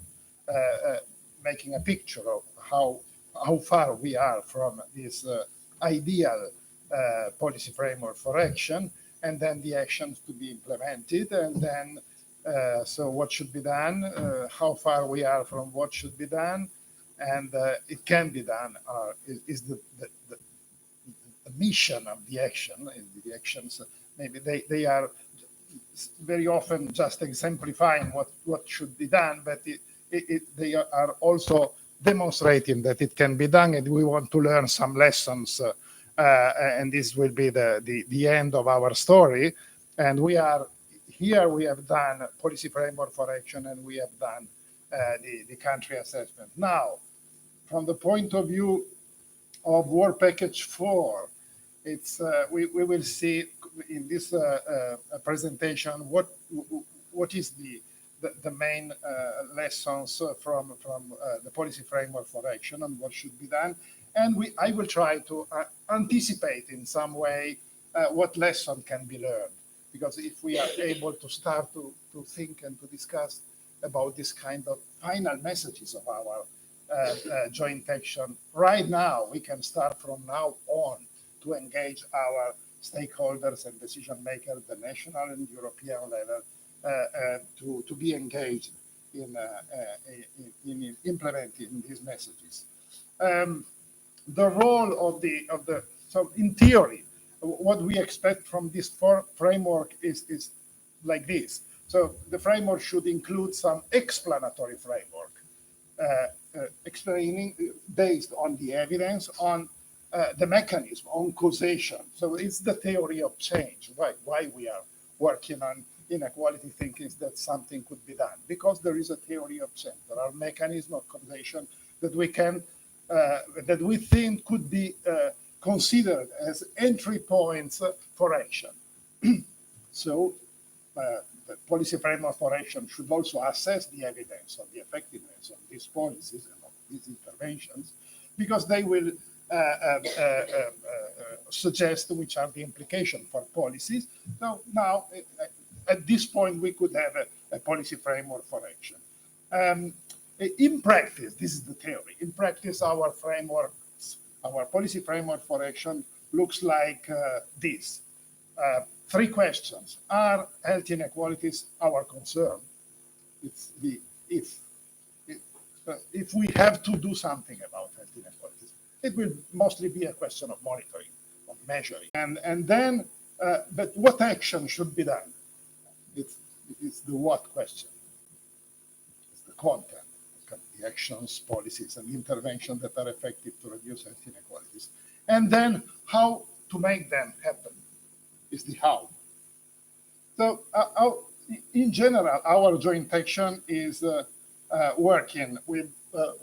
making a picture of how far we are from this ideal policy framework for action, and then the actions to be implemented, and then so what should be done, how far we are from what should be done, and it can be done is the mission of the action. The actions, maybe they are very often just exemplifying what should be done, but they are also demonstrating that it can be done, and we want to learn some lessons. And this will be the end of our story. And we are here we have done policy framework for action, and we have done the country assessment. Now, from the point of view of work package 4, it's we will see in this presentation what is the main lessons from the policy framework for action and what should be done. And I will try to anticipate in some way what lesson can be learned. Because if we are able to start to think and to discuss about this kind of final messages of our joint action, right now, we can start from now on to engage our stakeholders and decision makers at the national and European level to be engaged in implementing these messages. The role of the so in theory, what we expect from this framework is like this. So the framework should include some explanatory framework, explaining based on the evidence, on the mechanism, on causation. So it's the theory of change, right? Why we are working on inequality thinking that something could be done, because there is a theory of change. There are mechanisms of causation that we can, that we think could be considered as entry points for action. So the policy framework for action should also assess the evidence of the effectiveness of these policies and of these interventions, because they will suggest which are the implications for policies. So now, at this point, we could have a policy framework for action. In practice, this is the theory. In practice, our policy framework for action looks like this. 3 questions. Are health inequalities our concern? It's the if we have to do something about health inequalities, it will mostly be a question of monitoring, of measuring. And then, but what action should be done? It's the what question. It's the content, the actions, policies, and interventions that are effective to reduce health inequalities. And then how to make them happen is the how. So in general, our joint action is working with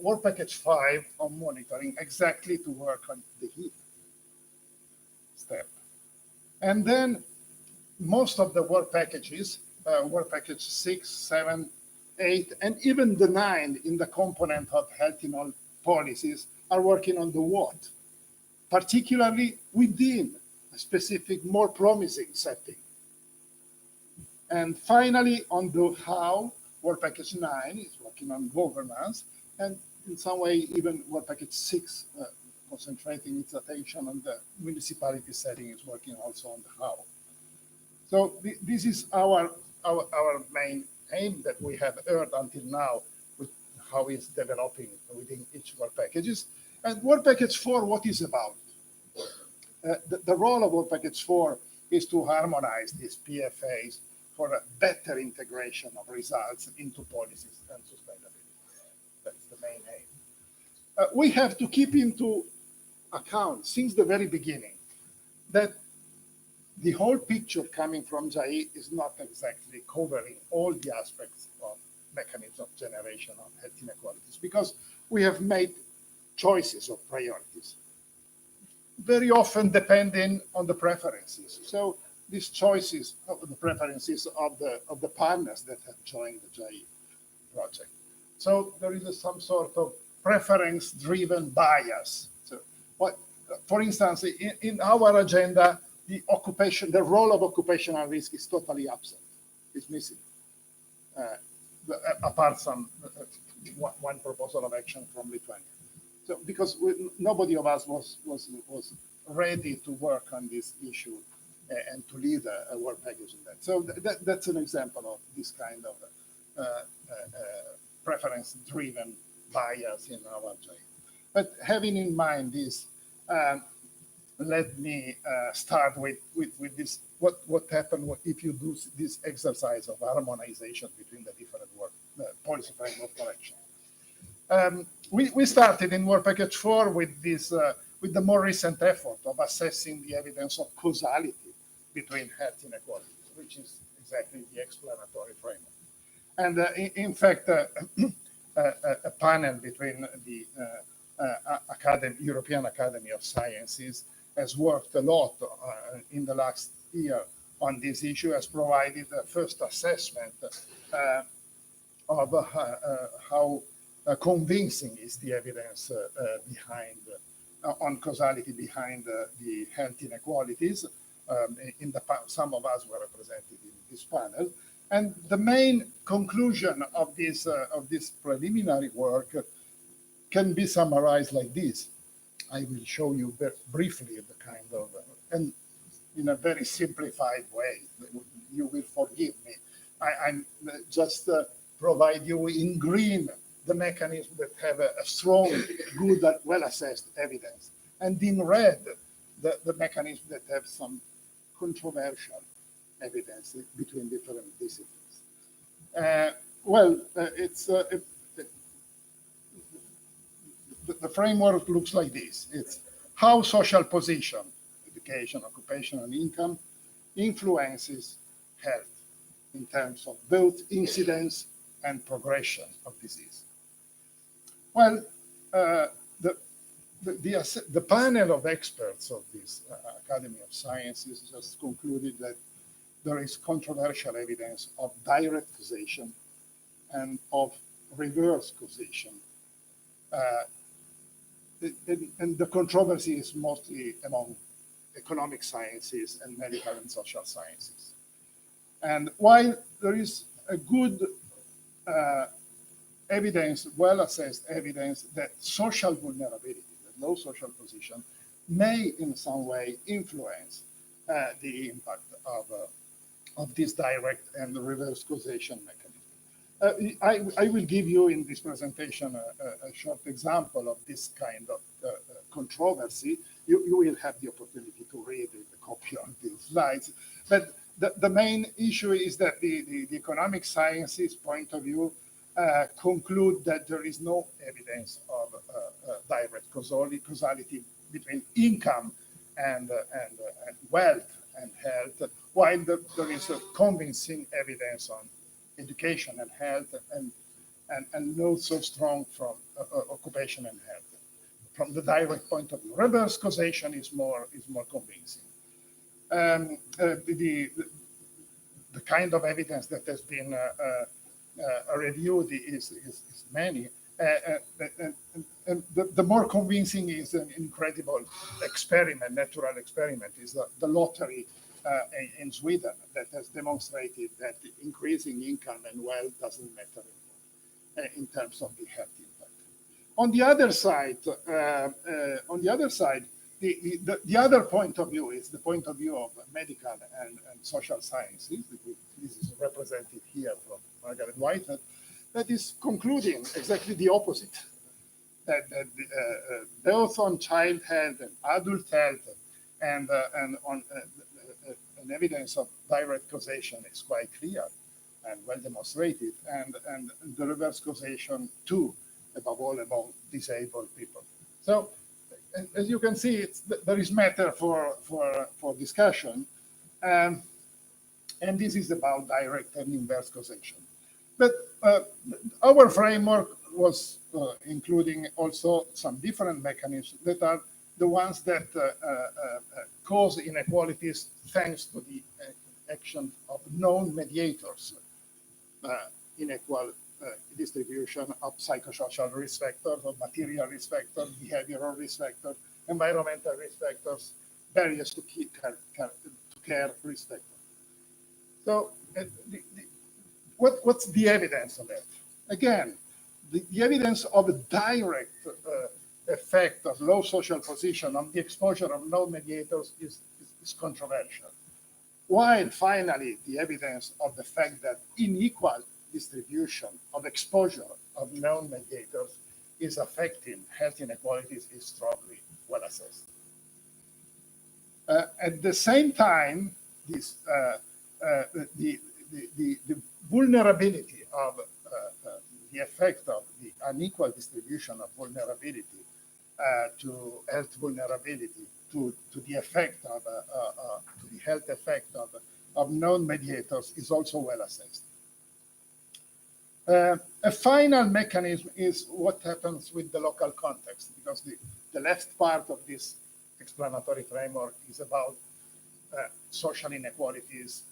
Work Package 5 on monitoring exactly to work on the HEAT step. And then most of the work packages, Work Package 6, 7, 8, and even the 9 in the component of health in all policies are working on the what, particularly within a specific, more promising setting. And finally, on the how, Work Package 9 is working on governance, and in some way, even Work Package 6, concentrating its attention on the municipality setting, is working also on the how. So this is our main aim that we have heard until now with how it's developing within each work packages. And Work Package 4, what is about? The role of Work Package 4 is to harmonize these PFAs for a better integration of results into policies and sustainability. That's the main aim. We have to keep into account since the very beginning that the whole picture coming from JAI is not exactly covering all the aspects of mechanisms of generation of health inequalities, because we have made choices of priorities, very often depending on the preferences. So these choices of the preferences of the partners that have joined the JAI project. So there is some sort of preference-driven bias. So what, for instance, in our agenda, the role of occupational risk is totally absent. It's missing, apart from one proposal of action from Lithuania. So because nobody of us was ready to work on this issue and to lead a work package in that. So that's an example of this kind of preference-driven bias in our JAI. But having in mind this, let me start with this. What happened if you do this exercise of harmonization between the different policy framework for action? We started in Work Package 4 with this, with the more recent effort of assessing the evidence of causality between health inequalities, which is exactly the explanatory framework. And in fact, a panel between the European Academy of Sciences has worked a lot in the last year on this issue, has provided a first assessment of how convincing is the evidence behind on causality behind the health inequalities. Some of us were represented in this panel, and the main conclusion of this preliminary work can be summarized like this. I will show you briefly the kind of, and in a very simplified way. You will forgive me. I'm just provide you in green the mechanisms that have a strong, good, well-assessed evidence, and in red the mechanisms that have some controversial evidence between different disciplines. The framework looks like this. It's how social position, education, occupation, and income influences health in terms of both incidence and progression of disease. Well, the panel of experts of this Academy of Sciences just concluded that there is controversial evidence of direct causation and of reverse causation. And the controversy is mostly among economic sciences and medical and social sciences. And while there is a good evidence, well-assessed evidence that social vulnerability, that low social position, may in some way influence the impact of this direct and reverse causation mechanism. I will give you in this presentation a short example of this kind of controversy. You will have the opportunity to read the copy of these slides. But the main issue is that the economic sciences point of view conclude that there is no evidence of direct causality between income and wealth and health, while there is a convincing evidence on education and health, and not so strong from occupation and health. From the direct point of view, reverse causation is more convincing. The kind of evidence that has been reviewed is many. And the more convincing is an incredible experiment, natural experiment, is the lottery in Sweden that has demonstrated that increasing income and wealth doesn't matter anymore in terms of the health impact. On the other side, the other point of view is the point of view of medical and social sciences. This is represented here from Margaret Whitehead, that is concluding exactly the opposite. That both on child health and adult health and on an evidence of direct causation is quite clear and well demonstrated, and the reverse causation too, above all among disabled people. So, as you can see, there is matter for discussion, and this is about direct and inverse causation. But our framework was including also some different mechanisms that are the ones that cause inequalities thanks to the action of known mediators, inequal distribution of psychosocial risk factors, of material risk factors, behavioral risk factors, environmental risk factors, barriers to care risk factors. So what's the evidence of that? Again, the evidence of a direct effect of low social position on the exposure of known mediators is controversial. While finally, the evidence of the fact that unequal distribution of exposure of known mediators is affecting health inequalities is strongly well assessed. At the same time, this, the vulnerability of the effect of the unequal distribution of vulnerability to health vulnerability, to the effect of to the health effect of of known mediators is also well assessed. A final mechanism is what happens with the local context, because the left part of this explanatory framework is about social inequalities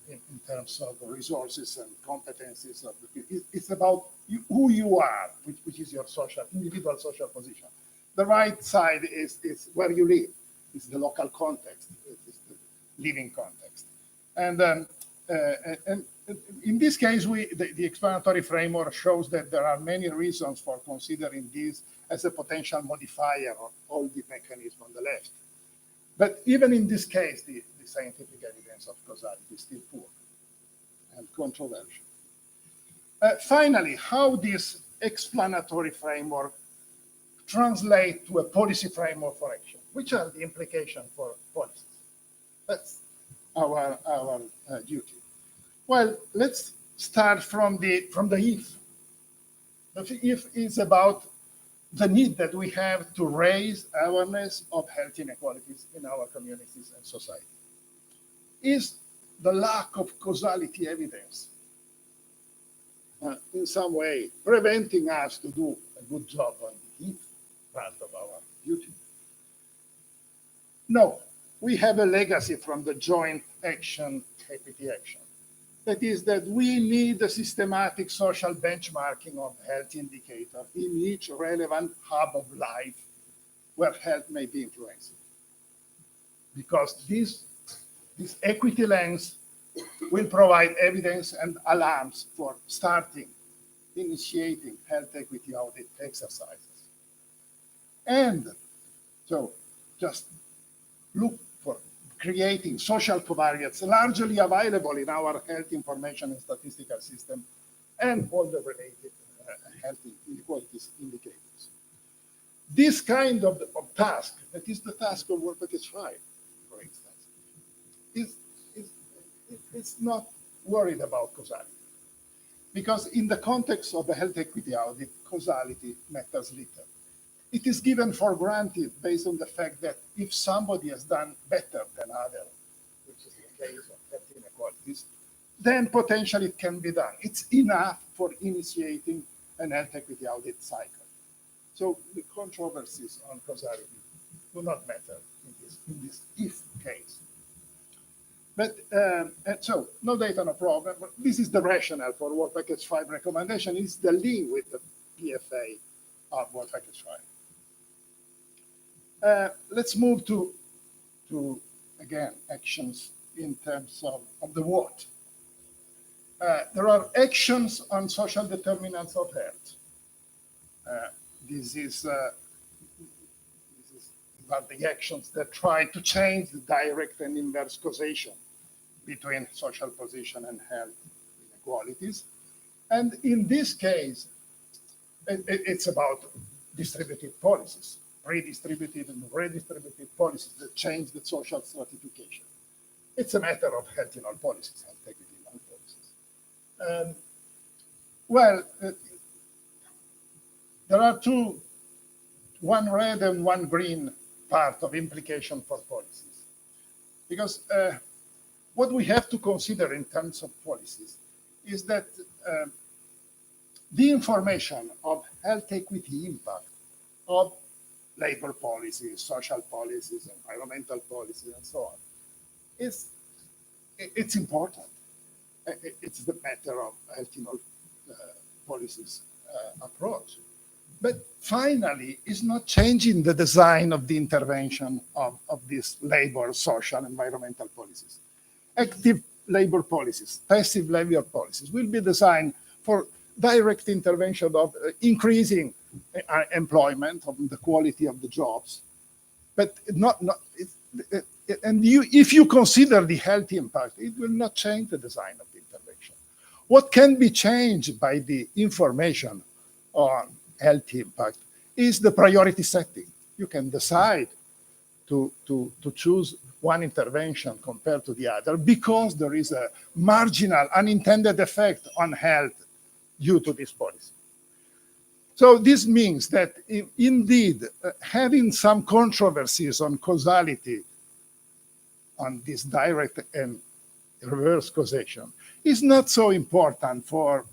in terms of resources and competencies of the people. It's about who you are, which is your individual social position. The right side is where you live. It's the local context. It's the living context. And in this case, the explanatory framework shows that there are many reasons for considering this as a potential modifier of all the mechanisms on the left. But even in this case, the scientific evidence of causality is still poor and controversial. Finally, how this explanatory framework translates to a policy framework for action? Which are the implications for policies? That's our duty. Well, let's start from the if. The if is about the need that we have to raise awareness of health inequalities in our communities and society. Is the lack of causality evidence in some way preventing us to do a good job on the if part of our duty? No, we have a legacy from the joint action, equity action. That is that we need a systematic social benchmarking of health indicators in each relevant hub of life where health may be influenced. Because this equity lens will provide evidence and alarms for initiating health equity audit exercises. And so just look for creating social covariates largely available in our health information and statistical system and all the related health inequalities indicators. This kind of task, that is the task of Work Package 5, for instance, is not worried about causality. Because in the context of the health equity audit, causality matters little. It is given for granted based on the fact that if somebody has done better than others, which is the case of health inequalities, then potentially it can be done. It's enough for initiating an health equity audit cycle. So the controversies on causality do not matter in this if case. But and so no data, no problem. But this is the rationale for Work Package 5 recommendation. Is the link with the PFA of Work Package 5. Let's move to again, actions in terms of the what. There are actions on social determinants of health. This is about the actions that try to change the direct and inverse causation between social position and health inequalities. And in this case, it's about distributive policies. Redistributive and redistributive policies that change the social stratification. It's a matter of health in all policies, health equity in all policies. Well, there are one red and one green part of implication for policies. Because what we have to consider in terms of policies is that the information of health equity impact of labor policies, social policies, environmental policies, and so on, it's important. It's the matter of health in all policies approach. But finally, it's not changing the design of the intervention of these labor, social, environmental policies. Active labor policies, passive labor policies will be designed for direct intervention of increasing employment, of the quality of the jobs, but if you consider the health impact, it will not change the design of the intervention. What can be changed by the information on health impact is the priority setting. You can decide to choose one intervention compared to the other because there is a marginal unintended effect on health due to this policy. So this means that indeed, having some controversies on causality on this direct and reverse causation is not so important for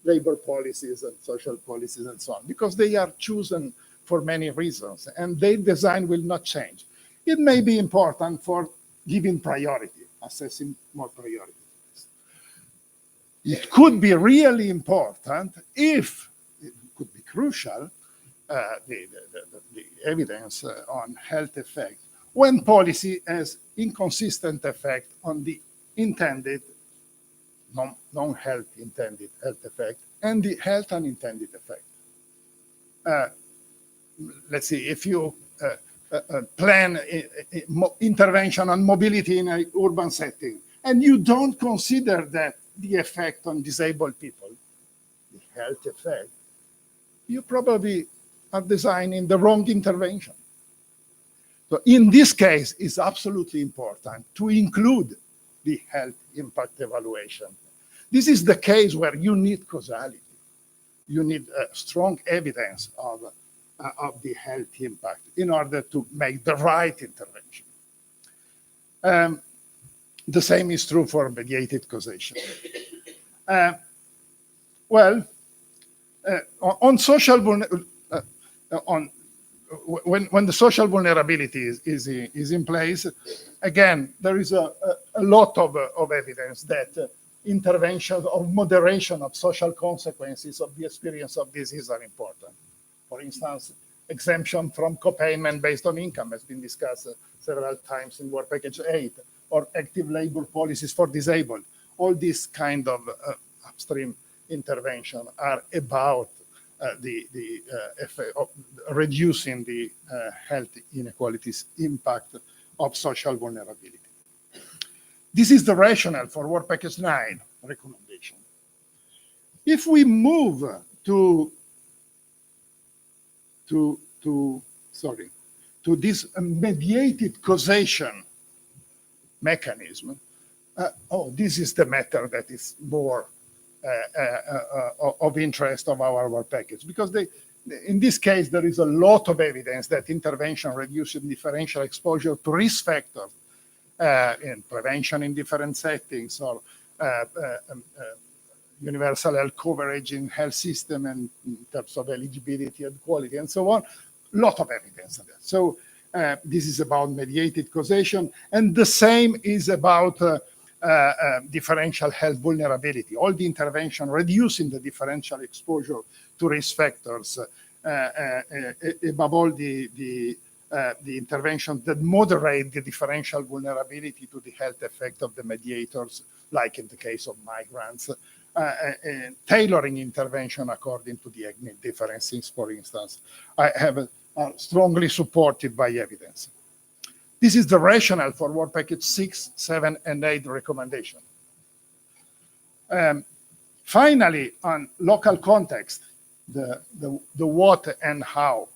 labor policies and social policies and so on, because they are chosen for many reasons and their design will not change. It may be important for giving priority, assessing more priority. It could be really important if, it could be crucial, the evidence on health effect when policy has inconsistent effect on the intended, non-health intended health effect and the health unintended effect. Let's see, if you plan intervention on mobility in an urban setting and you don't consider that the effect on disabled people, the health effect, you probably are designing the wrong intervention. So in this case, it's absolutely important to include the health impact evaluation. This is the case where you need causality. You need strong evidence of the health impact in order to make the right intervention. The same is true for mediated causation. On social when the social vulnerability is in place, again, there is a lot of evidence that intervention of moderation of social consequences of the experience of disease are important. For instance, exemption from co-payment based on income has been discussed several times in Work Package 8, or active labor policies for disabled. All these kind of upstream intervention are about the effect of reducing the health inequalities impact of social vulnerability. This is the rationale for Work Package 9 recommendation. If we move to this mediated causation mechanism, this is the matter that is more of interest of our work package, because in this case there is a lot of evidence that intervention reduces differential exposure to risk factors in prevention in different settings, or universal health coverage in health system and in terms of eligibility and quality and so on. Lot of evidence on that. So this is about mediated causation, and the same is about differential health vulnerability. All the intervention reducing the differential exposure to risk factors, above all the intervention that moderate the differential vulnerability to the health effect of the mediators, like in the case of migrants, tailoring intervention according to the ethnic differences, for instance, are strongly supported by evidence. This is the rationale for Work Package 6, 7, and 8 recommendation. Finally, on local context, the what and how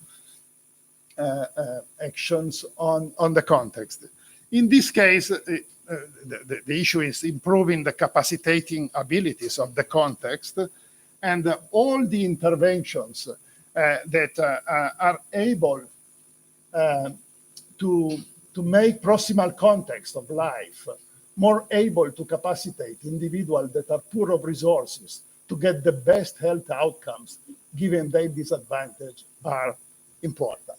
actions on the context. In this case, the issue is improving the capacitating abilities of the context, and all the interventions that are able to make proximal context of life more able to capacitate individuals that are poor of resources to get the best health outcomes given their disadvantage are important.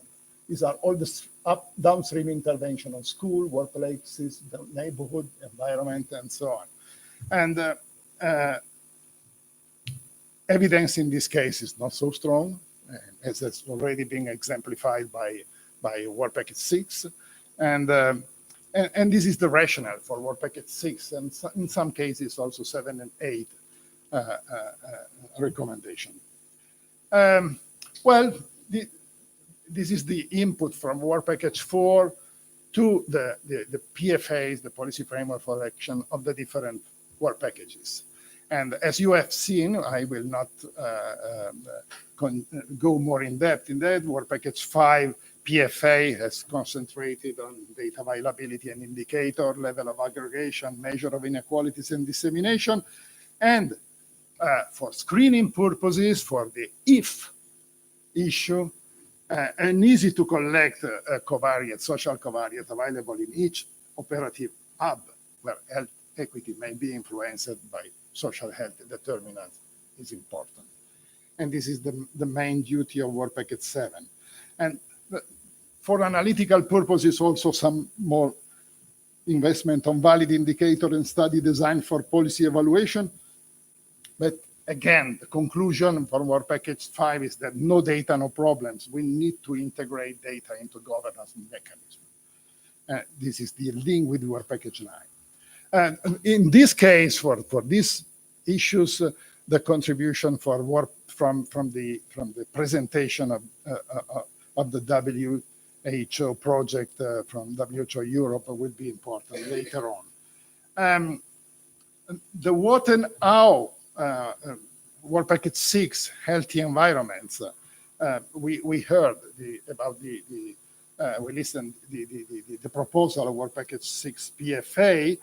These are all the downstream intervention on school, workplaces, the neighborhood, environment, and so on. And evidence in this case is not so strong, as has already been exemplified by Work Package 6. And this is the rationale for Work Package 6, and in some cases also 7 and 8 recommendation. This is the input from Work Package 4 to the PFAs, the Policy Framework for Action of the different work packages. And as you have seen, I will not go more in depth in that. Work Package 5 PFA has concentrated on data availability and indicator, level of aggregation, measure of inequalities and dissemination. And for screening purposes, for the if issue, an easy to collect covariate, social covariate available in each operative hub where health equity may be influenced by social health determinants is important. And this is the main duty of Work Package 7. And for analytical purposes, also some more investment on valid indicator and study design for policy evaluation. But again, the conclusion for Work Package 5 is that no data, no problems. We need to integrate data into governance mechanism. This is the link with Work Package 9. And in this case, for these issues, the contribution for work from the presentation of the WHO project from WHO Europe will be important later on. The what and how Work Package 6, healthy environments. We heard about we listened the proposal of Work Package 6 PFA.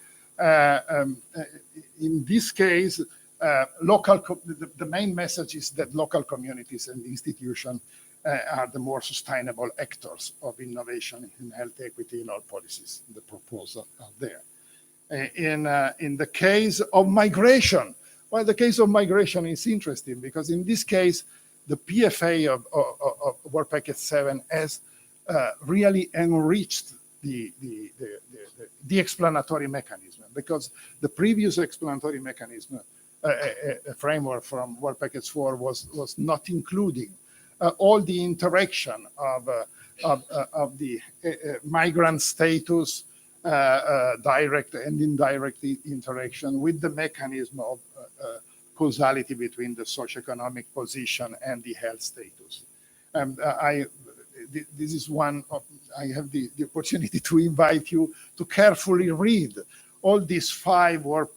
In this case, the main message is that local communities and institutions are the more sustainable actors of innovation in health equity in all policies. The proposal are there. In the case of migration, well, the case of migration is interesting because in this case, the PFA of Work Package 7 has really enriched the explanatory mechanism, because the previous explanatory mechanism framework from Work Package 4 was not including all the interaction of the migrant status, direct and indirect interaction with the mechanism of causality between the socioeconomic position and the health status. This is one of, I have the opportunity to invite you to carefully read all these 5 work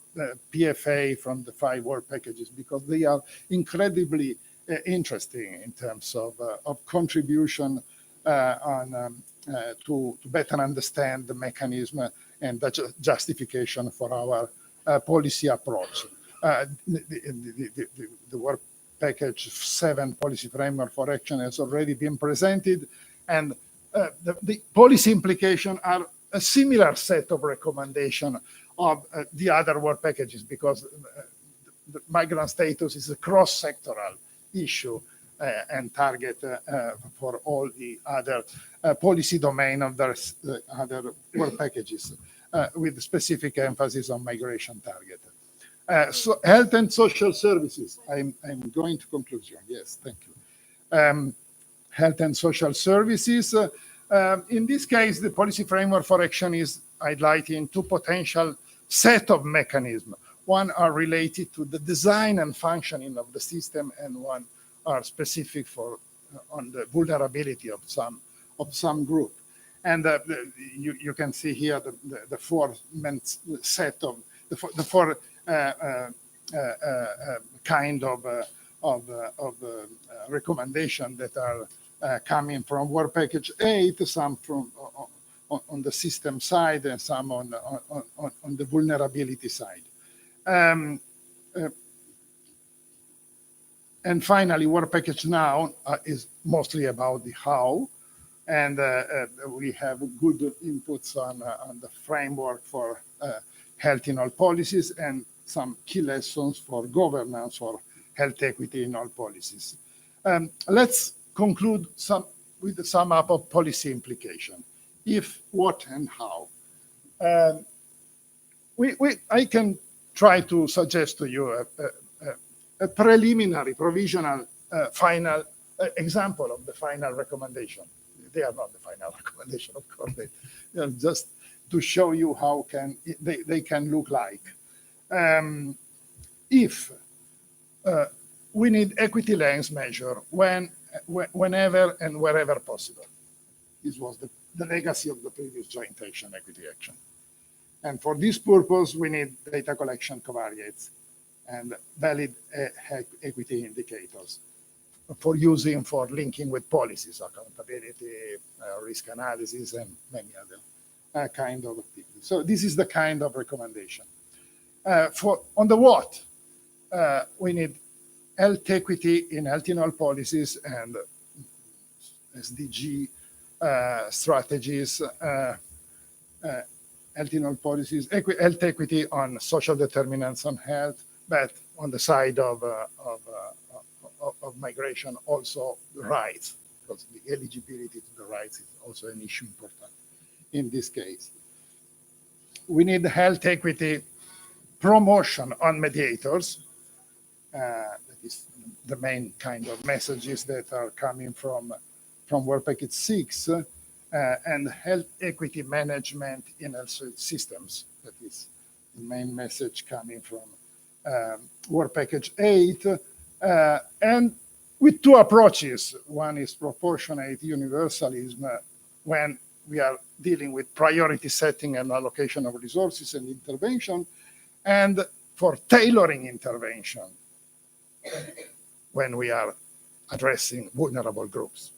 PFA from the 5 work packages, because they are incredibly interesting in terms of contribution to better understand the mechanism and the justification for our policy approach. The Work Package 7 policy framework for action has already been presented, and the policy implications are a similar set of recommendations of the other work packages, because the migrant status is a cross-sectoral issue and target for all the other policy domain of the other work packages, with specific emphasis on migration target. So health and social services. I'm going to conclusion. Yes, thank you. Health and social services. In this case, the policy framework for action is highlighting 2 potential set of mechanisms. One are related to the design and functioning of the system, and one are specific for on the vulnerability of some group. And you can see here the 4 set of the 4 kind of recommendation that are coming from Work Package 8, some from on the system side and some on the vulnerability side. And finally, Work Package now is mostly about the how, and we have good inputs on the framework for health in all policies and some key lessons for governance for health equity in all policies. Let's conclude with the sum up of policy implication. If, what, and how. I can try to suggest to you a preliminary, provisional, final example of the final recommendation. They are not the final recommendation, of course. They are just to show you how they can look like. If we need equity lens measure whenever and wherever possible. This was the legacy of the previous joint action, equity action. And for this purpose, we need data collection covariates and valid equity indicators for using for linking with policies, accountability, risk analysis, and many other kind of activities. So this is the kind of recommendation. On the what, we need health equity in health in all policies and SDG strategies health in all policies, health equity on social determinants on health, but on the side of migration, also rights, because the eligibility to the rights is also an issue important in this case. We need health equity promotion on mediators. That is the main kind of messages that are coming from Work Package 6, and health equity management in health systems. That is the main message coming from Work Package 8, and with two approaches. One is proportionate universalism, when we are dealing with priority setting and allocation of resources and intervention, and for tailoring intervention when we are addressing vulnerable groups.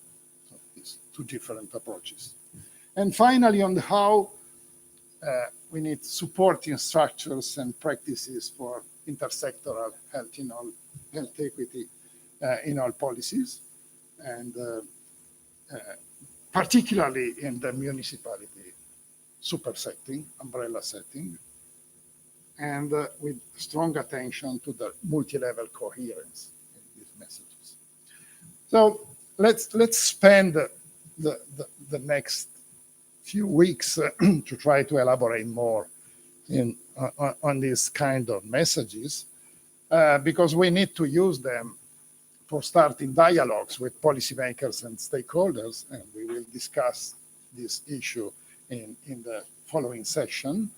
So these two different approaches. And finally, on how we need supporting structures and practices for intersectoral health in all health equity in all policies, and particularly in the municipality super setting, umbrella setting, and with strong attention to the multi-level coherence in these messages. So let's spend the next few weeks to try to elaborate more on these kind of messages, because we need to use them for starting dialogues with policymakers and stakeholders, and we will discuss this issue in the following session.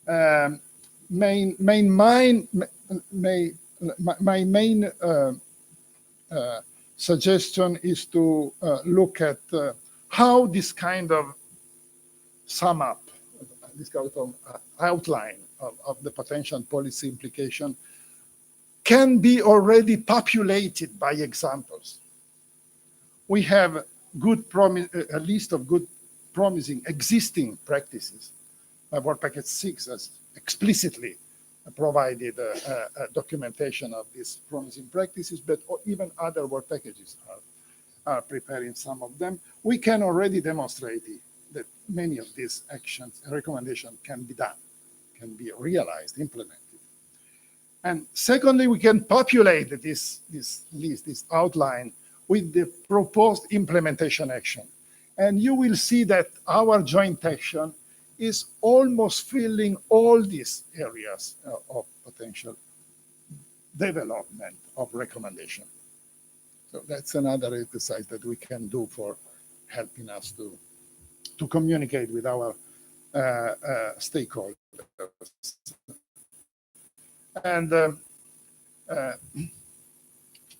My main suggestion is to look at how this kind of sum up, this kind of outline of the potential policy implication can be already populated by examples. We have a list of good promising existing practices. Work Package 6 has explicitly provided a documentation of these promising practices, but even other work packages are preparing some of them. We can already demonstrate that many of these actions and recommendations can be done, can be realized, implemented. And secondly, we can populate this list, this outline, with the proposed implementation action. And you will see that our joint action is almost filling all these areas of potential development of recommendation. So that's another exercise that we can do for helping us to communicate with our stakeholders. And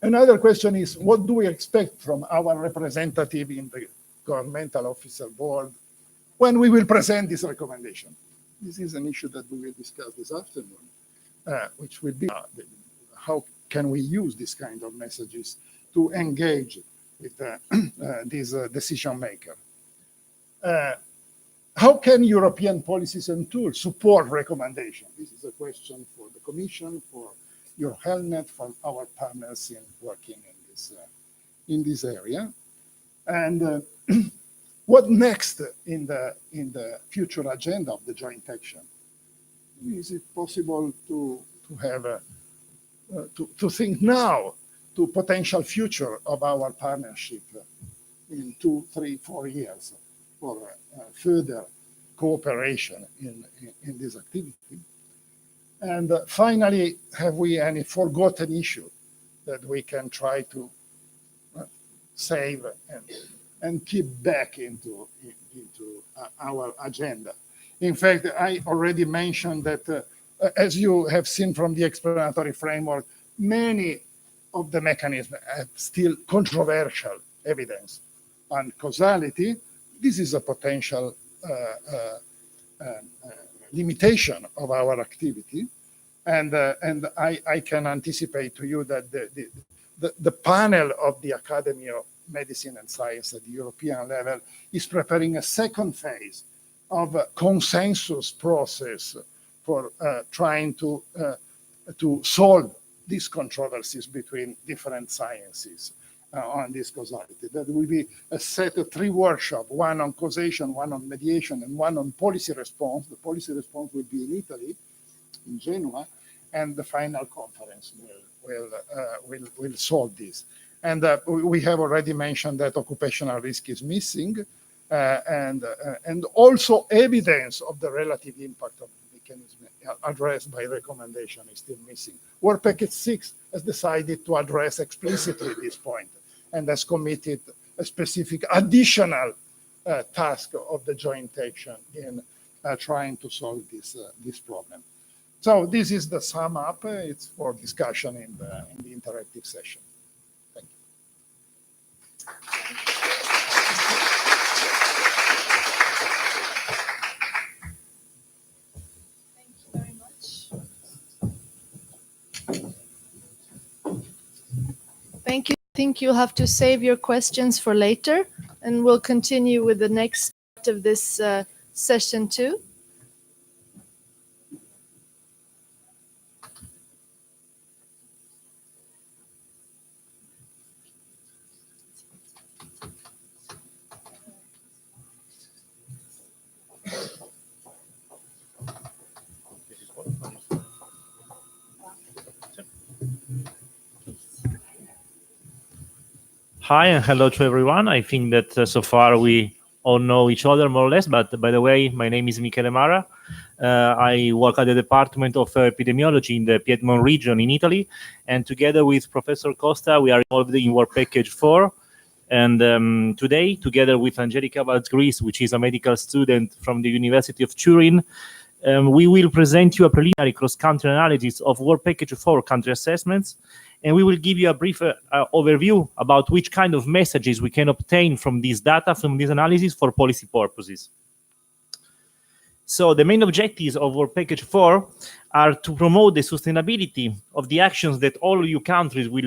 another question is, what do we expect from our representative in the governmental officer board when we will present this recommendation? This is an issue that we will discuss this afternoon, which will be how can we use this kind of messages to engage with this decision maker. How can European policies and tools support recommendation? This is a question for the Commission, for EuroHealthNet, for our partners in working in this area. And what next in the future agenda of the joint action? Is it possible to have to think now to potential future of our partnership in 2, 3, 4 years for further cooperation in this activity? And finally, have we any forgotten issue that we can try to save and keep back into our agenda? In fact, I already mentioned that, as you have seen from the explanatory framework, many of the mechanisms have still controversial evidence on causality. This is a potential limitation of our activity, and I can anticipate to you that the panel of the Academy of Medicine and Science at the European level is preparing a second phase of a consensus process for trying to solve these controversies between different sciences. on this causality. There will be a set of 3 workshops, one on causation, one on mediation, and one on policy response. The policy response will be in Italy, in Genoa, and the final conference will solve this. And we have already mentioned that occupational risk is missing, and also evidence of the relative impact of the mechanism addressed by recommendation is still missing. Work Package 6 has decided to address explicitly this point and has committed a specific additional task of the joint action in trying to solve this problem. So this is the sum up. It's for discussion in the interactive session. Thank you. Thank you very much. Thank you. I think you'll have to save your questions for later, and we'll continue with the next part of this session too. Hi and hello to everyone. I think that so far we all know each other more or less, but by the way, my name is Michele Mara. I work at the Department of Epidemiology in the Piedmont region in Italy, and together with Professor Costa, we are involved in Work Package 4. And today, together with Angelica Valls-Gris, which is a medical student from the University of Turin, we will present you a preliminary cross-country analysis of Work Package 4 country assessments, and we will give you a brief overview about which kind of messages we can obtain from this data, from this analysis for policy purposes. So the main objectives of Work Package 4 are to promote the sustainability of the actions that all EU countries will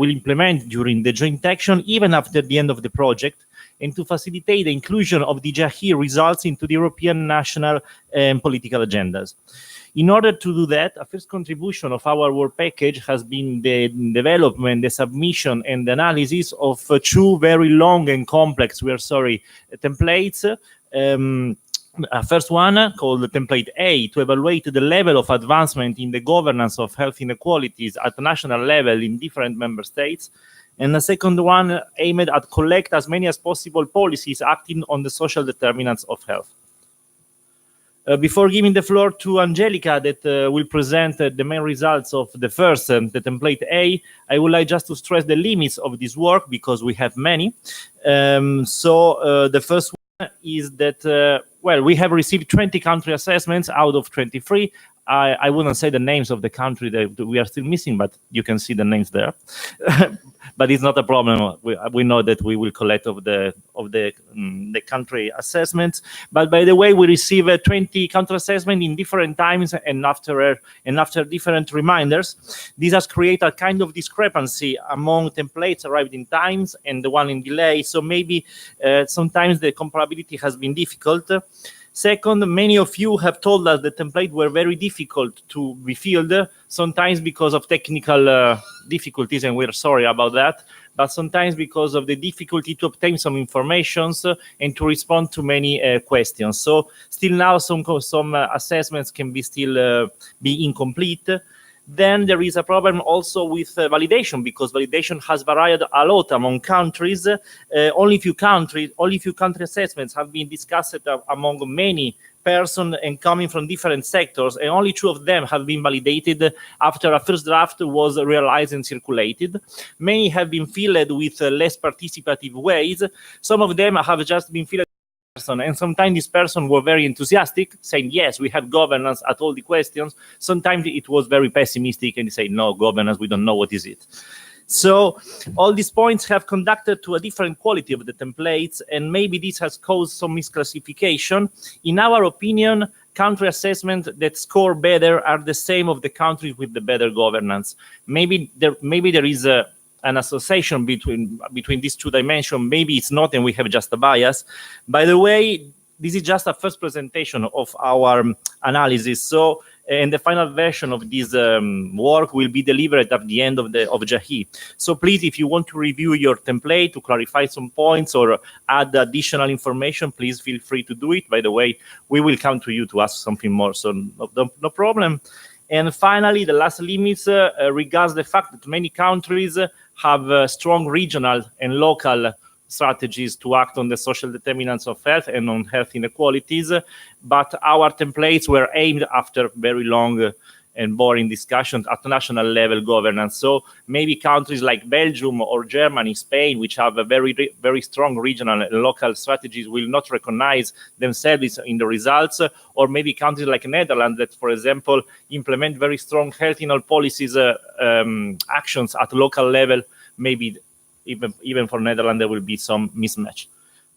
implement during the joint action, even after the end of the project, and to facilitate the inclusion of the JAHE results into the European national and political agendas. In order to do that, a first contribution of our work package has been the development, the submission, and the analysis of 2 very long and complex, templates. First one, called the template A, to evaluate the level of advancement in the governance of health inequalities at national level in different member states. And the second one aimed at collect as many as possible policies acting on the social determinants of health. Before giving the floor to Angelica, that will present the main results of the first, the template A, I would like just to stress the limits of this work, because we have many. The first one is that, we have received 20 country assessments out of 23. I wouldn't say the names of the country that we are still missing, but you can see the names there. But it's not a problem. We know that we will collect of the country assessments. But by the way, we receive 20 country assessments in different times and after different reminders. This has created a kind of discrepancy among templates arrived in times and the one in delay. So maybe sometimes the comparability has been difficult. Second, many of you have told us the templates were very difficult to be filled, sometimes because of technical difficulties, and we're sorry about that, but sometimes because of the difficulty to obtain some information and to respond to many questions. So still now some assessments can be still be incomplete. Then there is a problem also with validation, because validation has varied a lot among countries. Only few country assessments have been discussed among many persons and coming from different sectors, and only 2 of them have been validated after a first draft was realized and circulated. Many have been filled with less participative ways. Some of them have just been filled and sometimes this person were very enthusiastic, saying, yes, we have governance at all the questions. Sometimes it was very pessimistic and say, no, governance, we don't know what is it. So all these points have conducted to a different quality of the templates, and maybe this has caused some misclassification. In our opinion, country assessments that score better are the same of the countries with the better governance. Maybe there is an association between these 2 dimensions. Maybe it's not, and we have just a bias. By the way, this is just a first presentation of our analysis. So and the final version of this work will be delivered at the end of JAHI. So please, if you want to review your template to clarify some points or add additional information, please feel free to do it. By the way, we will come to you to ask something more, so no problem. And finally, the last limits regards the fact that many countries have strong regional and local strategies to act on the social determinants of health and on health inequalities, but our templates were aimed after very long and boring discussions at national level governance. So maybe countries like Belgium or Germany, Spain, which have a very strong regional and local strategies, will not recognize themselves in the results, or maybe countries like Netherlands that, for example, implement very strong health in all policies actions at local level. Maybe even for Netherlands, there will be some mismatch.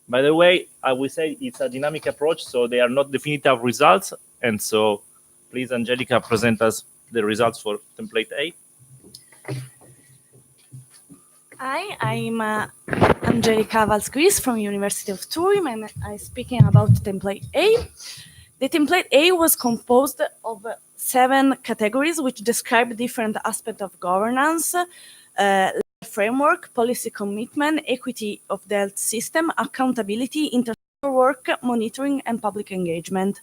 By the way, I will say it's a dynamic approach, so they are not definitive results. And so please, Angelica, present us the results for template A. Hi, I'm Angelica Valsgris from University of Turin, and I'm speaking about template A. The template A was composed of 7 categories which describe different aspects of governance, framework, policy commitment, equity of the health system, accountability, work, monitoring, and public engagement.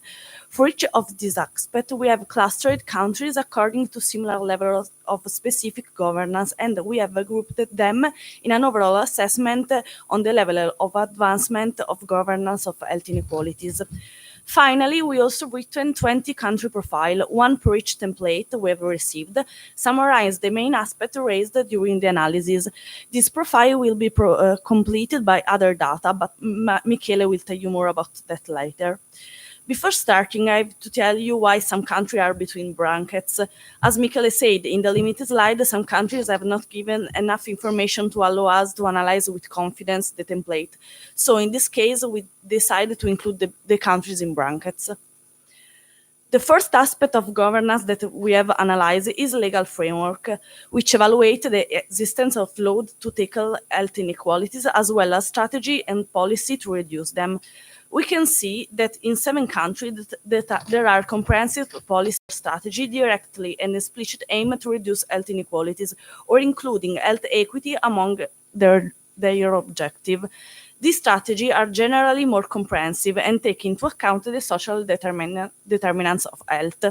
For each of these aspects, we have clustered countries according to similar levels of specific governance, and we have grouped them in an overall assessment on the level of advancement of governance of health inequalities. Finally, we also written 20 country profile, 1 per each template we have received, summarize the main aspects raised during the analysis. This profile will be completed by other data, but Michele will tell you more about that later. Before starting, I have to tell you why some countries are between brackets. As Michele said, in the limited slide, some countries have not given enough information to allow us to analyze with confidence the template. So in this case, we decided to include the countries in brackets. The first aspect of governance that we have analyzed is legal framework, which evaluates the existence of law to tackle health inequalities, as well as strategy and policy to reduce them. We can see that in 7 countries that there are comprehensive policy strategy directly and explicit aim to reduce health inequalities, or including health equity among their objective. These strategies are generally more comprehensive and take into account the social determinants of health.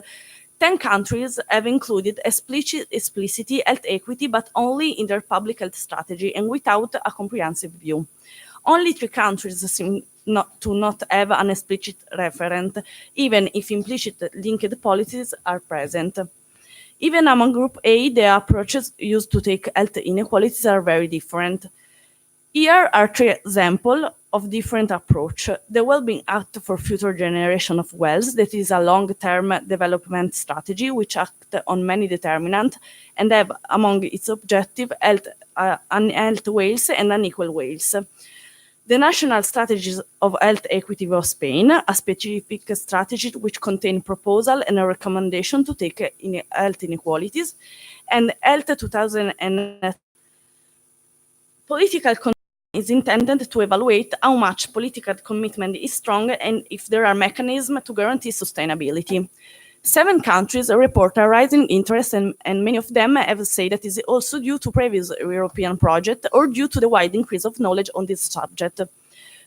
10 countries have included explicitly health equity, but only in their public health strategy and without a comprehensive view. Only 3 countries seem not have an explicit referent, even if implicit linked policies are present. Even among Group A, the approaches used to take health inequalities are very different. Here are 3 examples of different approach. The Wellbeing Act for Future Generation of Wells, that is a long-term development strategy which acts on many determinants and have among its objective health Wales and unequal Wales. The National Strategies of Health Equity of Spain, a specific strategy which contains proposal and a recommendation to take in health inequalities, and Health 2000 political is intended to evaluate how much political commitment is strong and if there are mechanisms to guarantee sustainability. 7 countries report a rising interest, and many of them have said that it is also due to previous European projects or due to the wide increase of knowledge on this subject.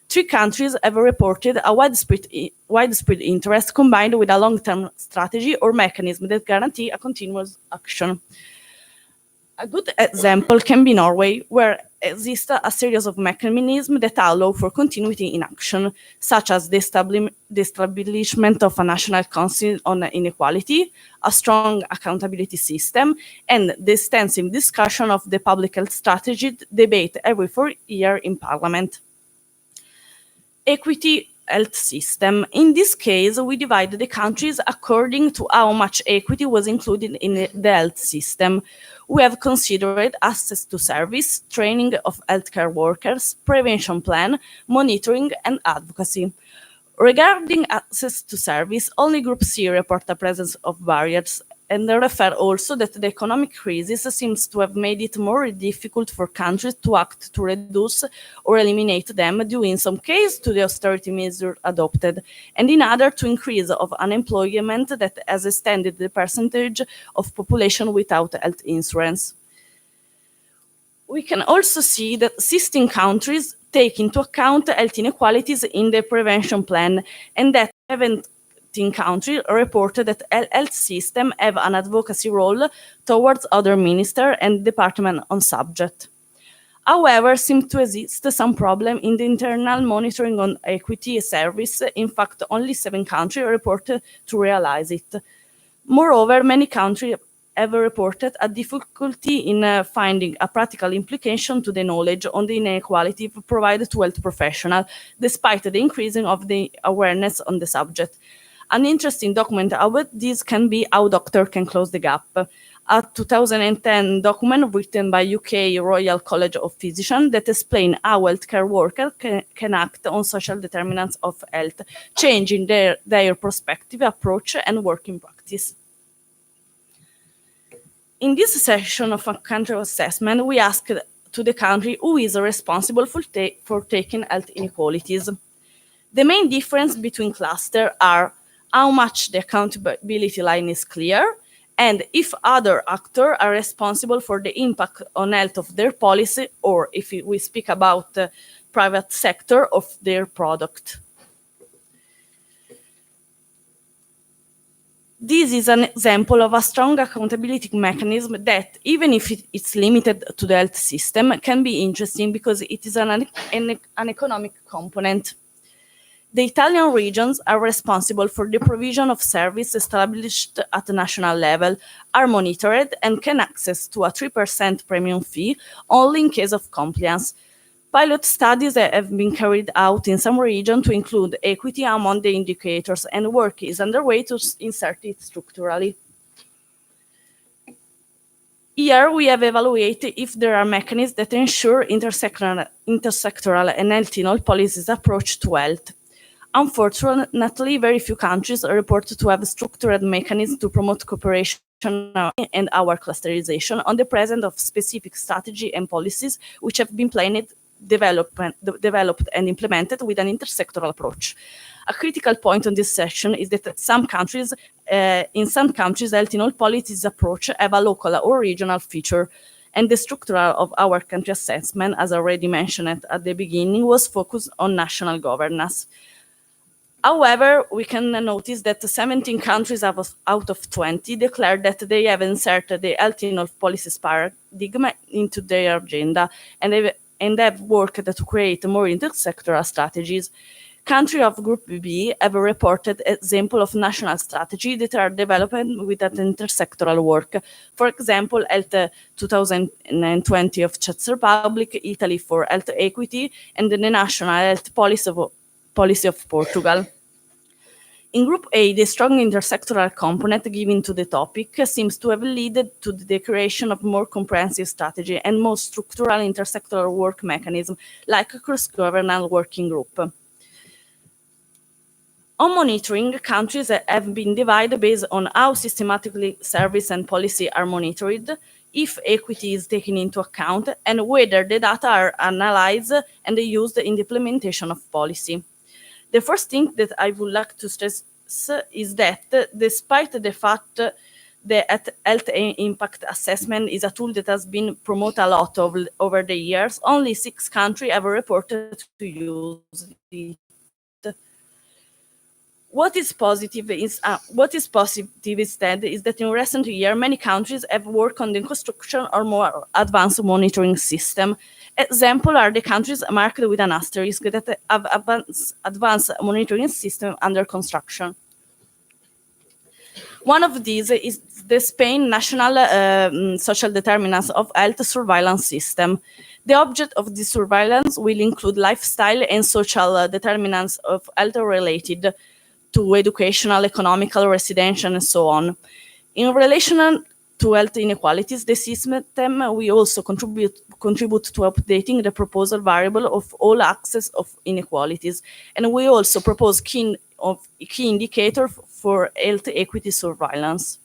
3 countries have reported a widespread interest combined with a long-term strategy or mechanism that guarantee a continuous action. A good example can be Norway, where exists a series of mechanisms that allow for continuity in action, such as the establishment of a national council on inequality, a strong accountability system, and the extensive discussion of the public health strategy debate every 4 years in Parliament. Equity health system. In this case, we divided the countries according to how much equity was included in the health system. We have considered access to service, training of healthcare workers, prevention plan, monitoring, and advocacy. Regarding access to service, only Group C report the presence of barriers. and they refer also that the economic crisis seems to have made it more difficult for countries to act to reduce or eliminate them, due in some cases to the austerity measures adopted, and in other to increase of unemployment that has extended the percentage of population without health insurance. We can also see that 16 countries take into account health inequalities in the prevention plan, and that 17 countries reported that health system have an advocacy role towards other ministers and departments on subject. However, seems to exist some problem in the internal monitoring on equity service. In fact, only 7 countries reported to realize it. Moreover, many countries have reported a difficulty in finding a practical implication to the knowledge on the inequality provided to health professionals, despite the increasing of the awareness on the subject. An interesting document about this can be How Doctors Can Close the Gap, a 2010 document written by UK Royal College of Physicians that explains how healthcare workers can act on social determinants of health, changing their perspective, approach, and working practice. In this session of a country assessment, we asked to the country who is responsible for taking health inequalities. The main difference between clusters are how much the accountability line is clear, and if other actors are responsible for the impact on health of their policy, or if we speak about the private sector of their product. This is an example of a strong accountability mechanism that, even if it's limited to the health system, can be interesting because it is an economic component. The Italian regions are responsible for the provision of service established at the national level, are monitored, and can access to a 3% premium fee only in case of compliance. Pilot studies have been carried out in some regions to include equity among the indicators, and work is underway to insert it structurally. Here we have evaluated if there are mechanisms that ensure intersectoral and health in all policies approach to health. Unfortunately, very few countries are reported to have structured mechanisms to promote cooperation and our clusterization on the presence of specific strategy and policies which have been planned, developed and implemented with an intersectoral approach. A critical point on this section is that in some countries, health in all policies approach have a local or regional feature, and the structure of our country assessment, as already mentioned at the beginning, was focused on national governance. However, we can notice that 17 countries out of 20 declared that they have inserted the health in all policies paradigm into their agenda, and have worked to create more intersectoral strategies. Countries of Group B have reported examples of national strategy that are developed with that intersectoral work. For example, Health 2020 of Czech Republic, Italy for health equity, and the National Health Policy of Portugal. In Group A, the strong intersectoral component given to the topic seems to have led to the creation of more comprehensive strategy and more structural intersectoral work mechanism, like a cross-governance working group. On monitoring, countries have been divided based on how systematically service and policy are monitored, if equity is taken into account, and whether the data are analyzed and used in the implementation of policy. The first thing that I would like to stress is that, despite the fact that health impact assessment is a tool that has been promoted a lot over the years, only 6 countries have reported to use it. What is positive instead is that in recent years, many countries have worked on the construction or more advanced monitoring system. Examples are the countries marked with an asterisk that have advanced monitoring system under construction. One of these is the Spain National Social Determinants of Health Surveillance System. The object of this surveillance will include lifestyle and social determinants of health related to educational, economical, residential, and so on. In relation to health inequalities, the system will also contribute to updating the proposal variable of all axes of inequalities, and we also propose key indicator for health equity surveillance.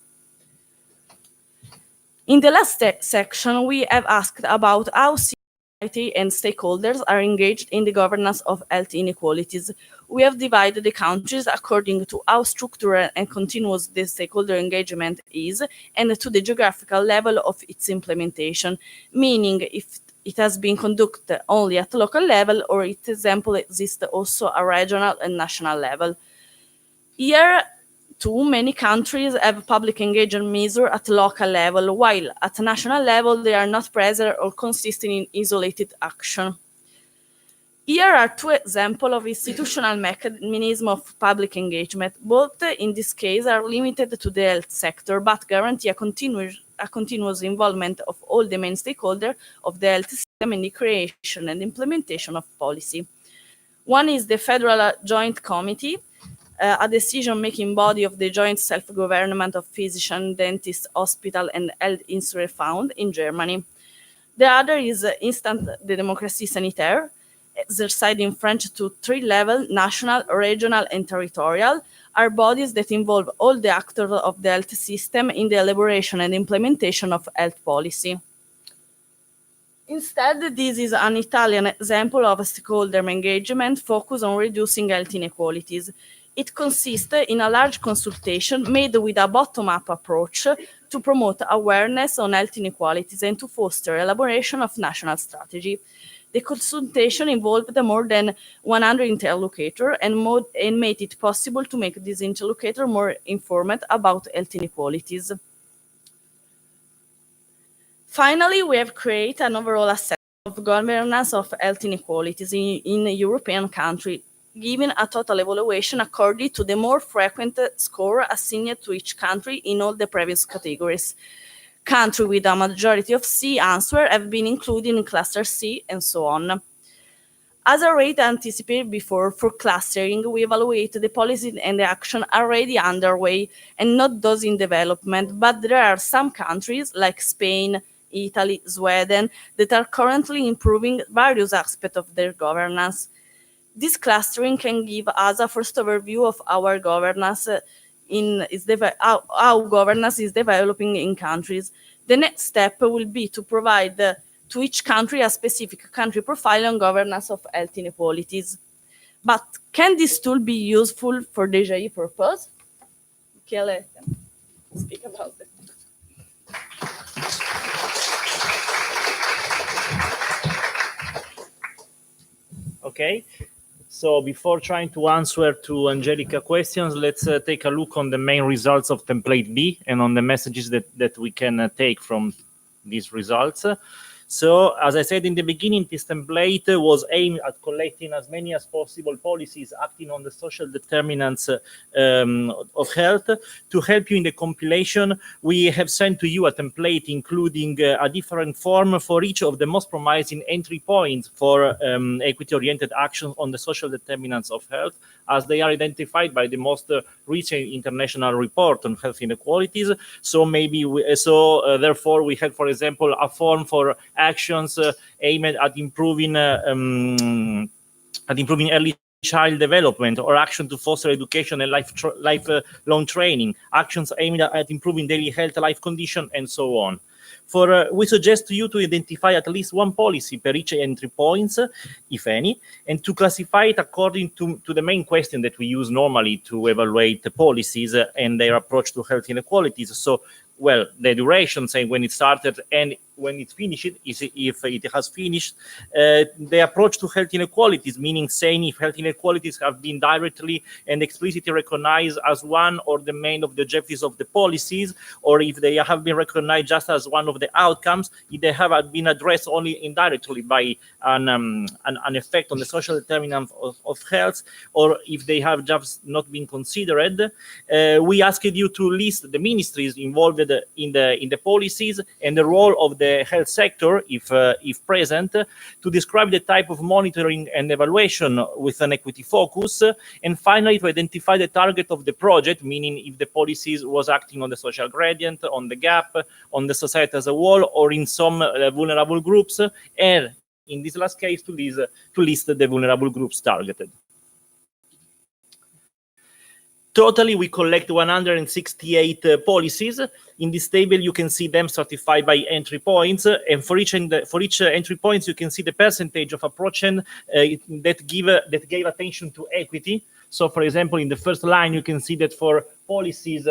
In the last section, we have asked about how society and stakeholders are engaged in the governance of health inequalities. We have divided the countries according to how structural and continuous the stakeholder engagement is and to the geographical level of its implementation, meaning if it has been conducted only at local level or its example exists also at regional and national level. Here, too, many countries have public engagement measures at local level, while at national level they are not present or consisting in isolated action. Here are two examples of institutional mechanism of public engagement. Both, in this case, are limited to the health sector, but guarantee a continuous involvement of all the main stakeholders of the health system in the creation and implementation of policy. One is the Federal Joint Committee, a decision-making body of the joint self-government of physician, dentist, hospital, and health insurance fund in Germany. The other is Instant de Démocratie Sanitaire, exercised in French to three levels: national, regional, and territorial, are bodies that involve all the actors of the health system in the elaboration and implementation of health policy. Instead, this is an Italian example of a stakeholder engagement focused on reducing health inequalities. It consists in a large consultation made with a bottom-up approach to promote awareness on health inequalities and to foster elaboration of national strategy. The consultation involved more than 100 interlocutors and made it possible to make these interlocutors more informed about health inequalities. Finally, we have created an overall assessment of governance of health inequalities in a European country, giving a total evaluation according to the more frequent score assigned to each country in all the previous categories. Countries with a majority of C answers have been included in cluster C, and so on. As already anticipated before, for clustering, we evaluate the policies and the action already underway and not those in development, but there are some countries like Spain, Italy, Sweden, that are currently improving various aspects of their governance. This clustering can give us a first overview of our governance how governance is developing in countries. The next step will be to provide to each country a specific country profile on governance of health inequalities. But can this tool be useful for the JAI purpose? Michele can speak about it. Okay. So before trying to answer to Angelica questions, let's take a look on the main results of template B and on the messages that we can take from these results. So as I said in the beginning, this template was aimed at collecting as many as possible policies acting on the social determinants of health. To help you in the compilation, we have sent to you a template including a different form for each of the most promising entry points for equity-oriented actions on the social determinants of health, as they are identified by the most recent international report on health inequalities. So therefore, we have, for example, a form for actions aimed at improving early child development, or action to foster education and lifelong training, actions aimed at improving daily health, life condition, and so on. We suggest to you to identify at least one policy per each entry points, if any, and to classify it according to the main question that we use normally to evaluate the policies and their approach to health inequalities. So, well, the duration, saying when it started and when it finished, if it has finished, the approach to health inequalities, meaning saying if health inequalities have been directly and explicitly recognized as one or the main of the objectives of the policies, or if they have been recognized just as one of the outcomes, if they have been addressed only indirectly by an effect on the social determinants of health, or if they have just not been considered. We asked you to list the ministries involved in the policies and the role of the health sector, if present, to describe the type of monitoring and evaluation with an equity focus, and finally to identify the target of the project, meaning if the policies was acting on the social gradient, on the gap, on the society as a whole, or in some vulnerable groups, and in this last case to list the vulnerable groups targeted. Totally, we collect 168 policies. In this table, you can see them stratified by entry points, and for each entry points, you can see the percentage of approaches that gave attention to equity. So, for example, in the first line, you can see that for policies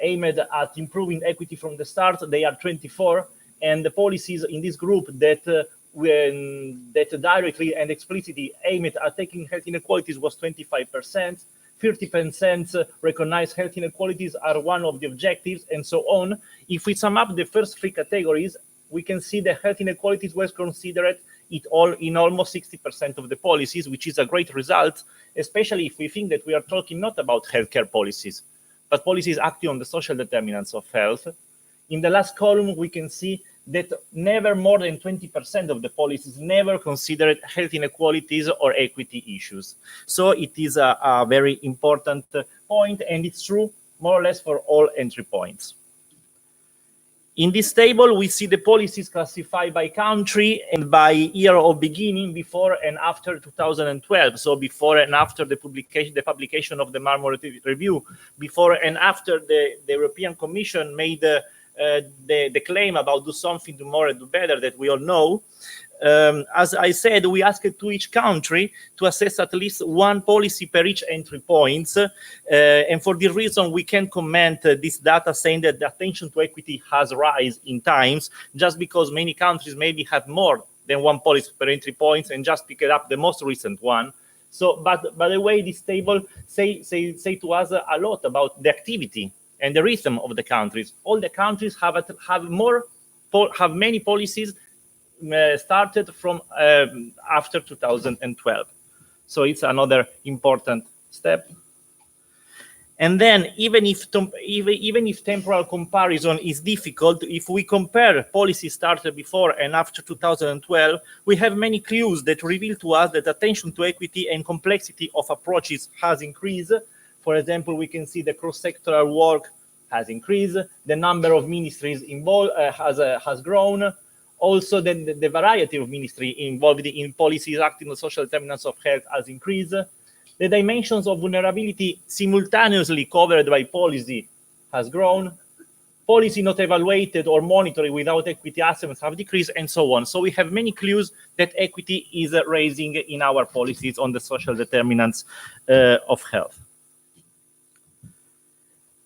aimed at improving equity from the start, they are 24, and the policies in this group that directly and explicitly aimed at tackling health inequalities was 25%. 30% recognize health inequalities are one of the objectives, and so on. If we sum up the first three categories, we can see that health inequalities were considered in almost 60% of the policies, which is a great result, especially if we think that we are talking not about healthcare policies, but policies acting on the social determinants of health. In the last column, we can see that never more than 20% of the policies never considered health inequalities or equity issues. So it is a very important point, and it's true more or less for all entry points. In this table, we see the policies classified by country and by year of beginning, before and after 2012. So before and after the publication of the Marmot Review, before and after the European Commission made the claim about do something, do more, and do better that we all know. As I said, we asked to each country to assess at least one policy per each entry points. And for this reason, we can comment this data saying that the attention to equity has risen in times, just because many countries maybe have more than one policy per entry points and just pick it up the most recent one. So, but by the way, this table say to us a lot about the activity and the rhythm of the countries. All the countries have many policies started from after 2012. So it's another important step. And then even if temporal comparison is difficult, if we compare policies started before and after 2012, we have many clues that reveal to us that attention to equity and complexity of approaches has increased. For example, we can see the cross-sectoral work has increased, the number of ministries involved has grown. Also, then the variety of ministry involved in policies acting on social determinants of health has increased. The dimensions of vulnerability simultaneously covered by policy has grown. Policy not evaluated or monitored without equity assessments have decreased, and so on. So we have many clues that equity is rising in our policies on the social determinants of health.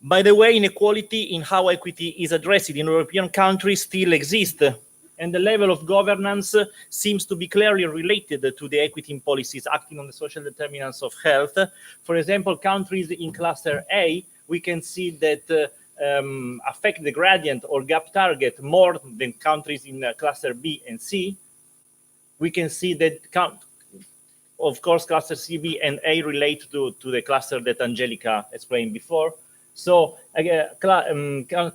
By the way, inequality in how equity is addressed in European countries still exists, and the level of governance seems to be clearly related to the equity in policies acting on the social determinants of health. For example, countries in cluster A, we can see that affect the gradient or gap target more than countries in cluster B and C. We can see that, of course, cluster C, B, and A relate to the cluster that Angelica explained before. So